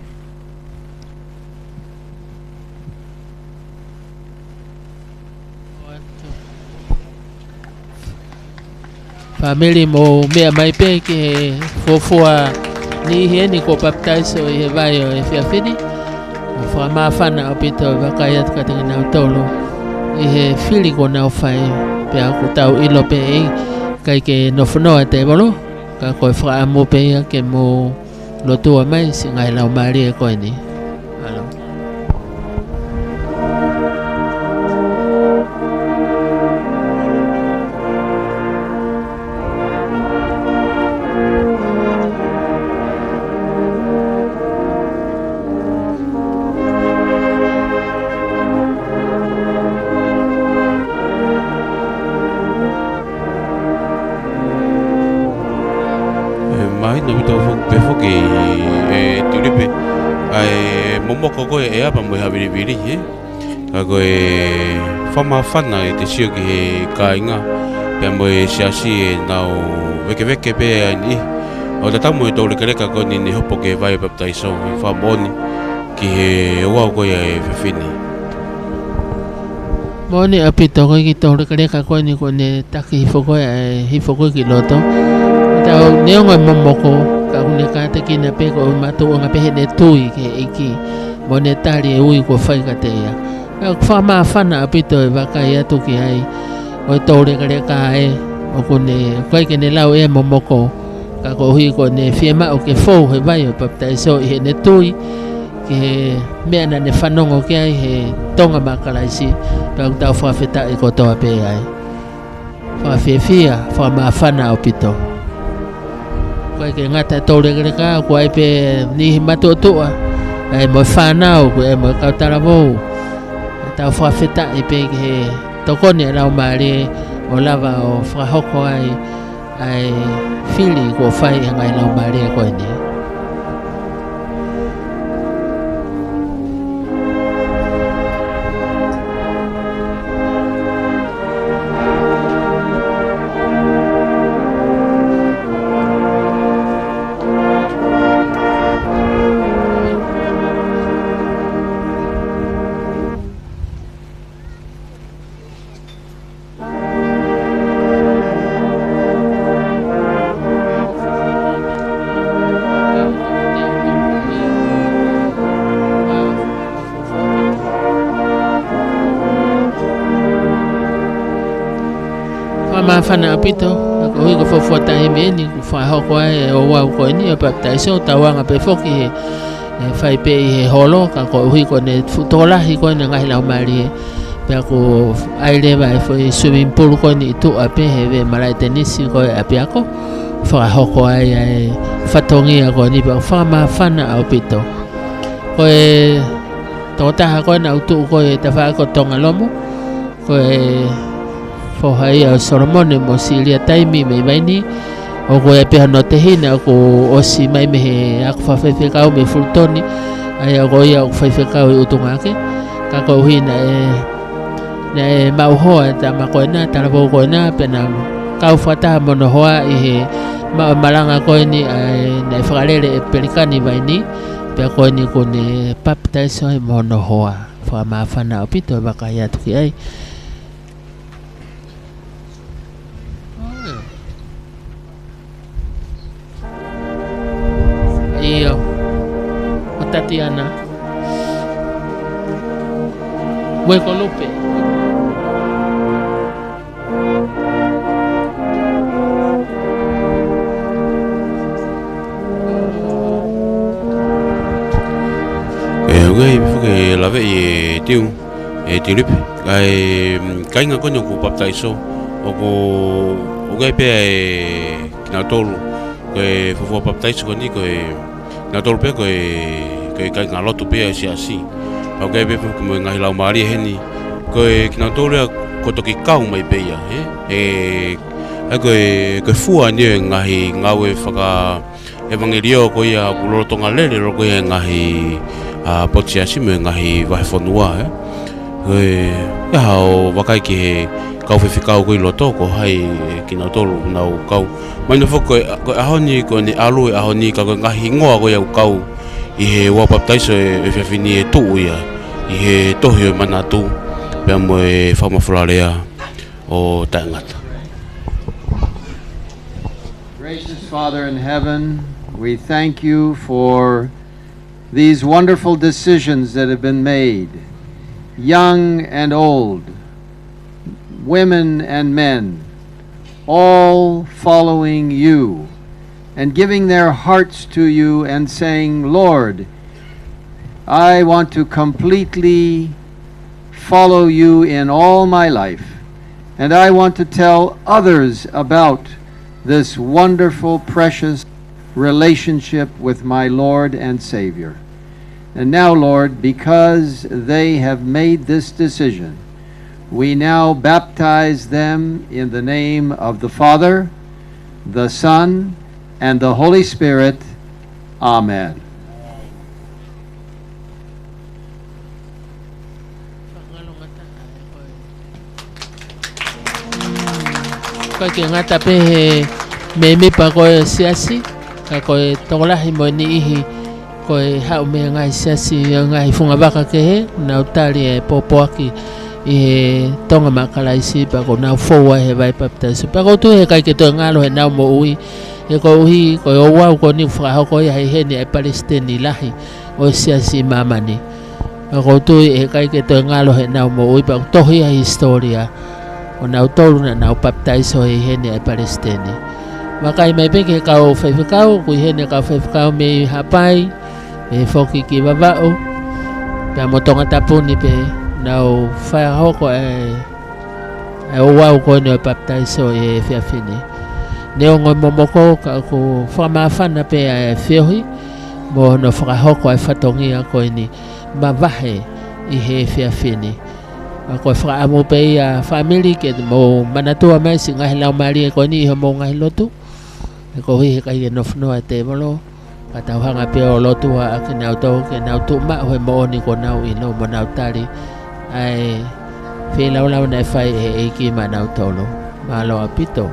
Family mo mea mai pe ki he fofua ni he ni ko baptizo i he vai o e whiawhini. Wha mawhana o pito wakaiat ka tingi nau tolo i he whili ko nau whai pe ako tau ilo pe e kai ke no whanoa te bolo ka koe whaamu pe ia ke mo lotua mai si ngai lau maari e koe ni alo moko koe e apa mo haviri he ka koe fama fana e te sio ki he kainga pe mo e siasi e nau veke pe ani o ta tamu e tole kereka ko ni hopo ke vai baptizo fa moni ki he wa ko e fini moni apito ko ki tole kereka ko ni ko ne taki hifoko ki loto ta ne ngo momoko ka une ka te kina pe ko matu nga pe ne tui ke iki monetari e ui ko whai ka te ia. Whama whana apito e waka ia tuki ai o e tōre kare ka e o kone koe ke ne lau e momoko ka ko hui ko ne whiema o ke fōu he vai o baptizo i he ne tui ke mea na ne whanongo ke ai he tonga makalaisi pe au tau whawheta e ko toa pe ai. whawhiawhia, whamawhana o pito. Koe ke ngata tōrekereka, ko ai pe nihi matuatua, ai mo whanau, ko ai mo kautaravou. Tau whawhita i pe ke tokoni a rau maare o lava o whahoko ai whili ko whai e ngai rau maare koe ni. Whana apito, ko hui ko whawhata he meni, ko whahoko ai o wau koe ni o baptaiso, tawanga pe whoki he whai pe i he holo, ka ko hui ko ne futolahi koe na ngahi lau maari he, pia ko ailewa e whai swimming pool koe ni tu ape he we marai tenisi koe ape ako, whahoko ai whatongia koe ni pa whana apito. Koe tōtaha koe na utu koe ta whaako tonga lomo, koe Fohai au Solomone mo silia taimi me Vaini o ko e peha no te hina ko osi mai me he aku whawhewhe kau me fultoni ai o ia o whawhewhe kau i utungake ka ko hina e mauhoa ta makoena tarabo koena pena kau whataha mono hoa i he malanga koe ni na whakarere e pelikani Vaini pia koe ni ko ne baptizo e mono hoa whamawhana o pito e wakai atuki ai. Iyo, o Tatiana Hueco Lupe Gai fuke lave e tiu lipe kai nga konyo ku baptaiso o gai pe kina tolu ke fofo baptaiso koni ko na tolu pe ko kai nga lotu pe si pa gai pe ko nga hilau mari heni ko kina tolu ko toki kau mai pe ya ko fua ni ngawe faka evangelio ko ia kulo tonga lele ro ko ngahi potia si me ngahi vai fonua ya o wakai ki kau fifikau ko loto ko hai kina tolu na kau mai no foko ko ahoni ko ni alu ahoni ka ngahi ngoa ko ia kau i he wa baptaiso e fini e tu ia i he tohio manatu pe mo e fama flarea o tangata. Gracious Father in heaven, we thank you for these wonderful decisions that have been made, young and old, women and men, all following you and giving their hearts to you and saying, Lord, I want to completely follow you in all my life, and I want to tell others about this wonderful, precious relationship with my Lord and Savior. And now, Lord, because they have made this decision, we now baptize them in the name of the Father, the Son, and the Holy Spirit. Amen. Koe ke ngata pe me pa koe siasi ka koe tokolahi mo ni ihi koe hau me ngai siasi ngai funga waka ke he na utari e popoaki i he tonga makalaisi pa ko na fowa he vai baptaiso pa ko tu he kai ke to ngalo he na mo ui e ko uhi ko o wau ko ni whakaho ko ia he ni e palestini lahi o siasi mamani pa ko tu he kai ke to ngalo he na mo ui pa tohi a historia o na utolu na baptaiso he hene ai palestini makai mai peke kau whaiwhakau kui hene kau whaiwhakau me hapai me whoki ki wawao pe mo Tongatapu ni pe nau whaihoko ai o wau ko ne baptizo e fiafini ne o ngoi momoko ka ko whamawhana pe e whiohi mo no whakahoko ai whatongia ko ni mawahe i he fiafini ko whakaamu pe a family ke mo manatua mai si ngahi lau mari ko ni mo ngahi lotu ko hi ka i no whanua te molo ka tau hanga pe o lotu a ke nau tau ke nau tu ma hoi mo ni ko nau i no mo nau tari ai whi lau lau nei whai e ki ma nau tolo ma lo apito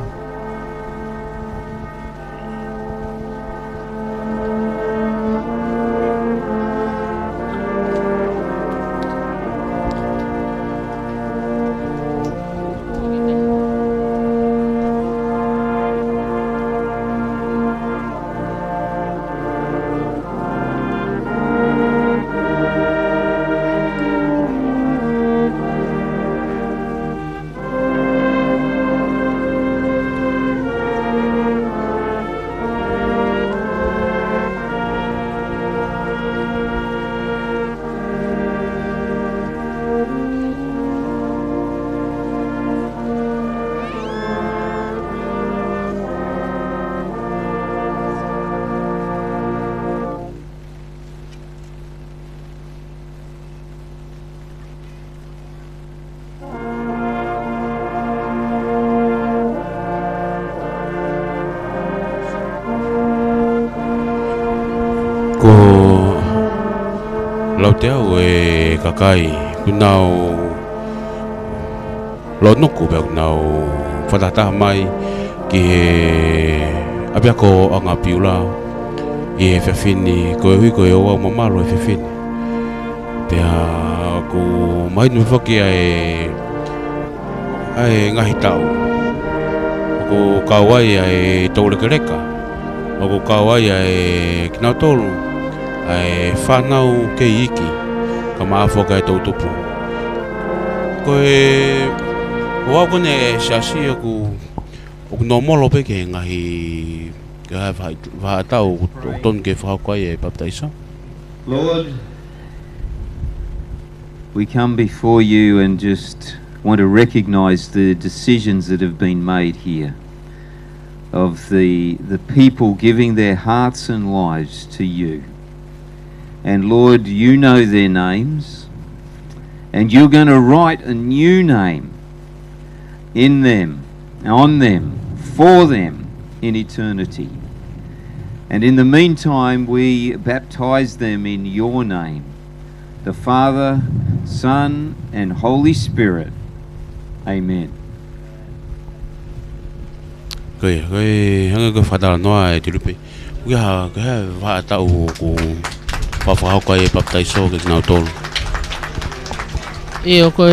te au e kakai kunau lo nuku be kunau whatata mai ki he apia ko anga Beulah i he whiawhini ko e hui ko e oa mamaro e whiawhini pia ko mai nui whaki ai ngahi tau ko kawai ai taurekereka ko kawai ai kinatolu ai whanau ke iki ka maafoka e tautupu ko e oa kone siasi aku no molo pe ke ngahi ka vaatau ton ke whakakoai e baptismal. Lord, we come before you and just want to recognize the decisions that have been made here of the people giving their hearts and lives to you. And Lord, you know their names, and you're going to write a new name in them, on them, for them in eternity. And in the meantime, we baptize them in your name, the Father, Son, and Holy Spirit. Amen. Kaya hanga ka fadala noa e tilupe. Uya ka va tau ko pa ko e baptizo ke na tol. E o ko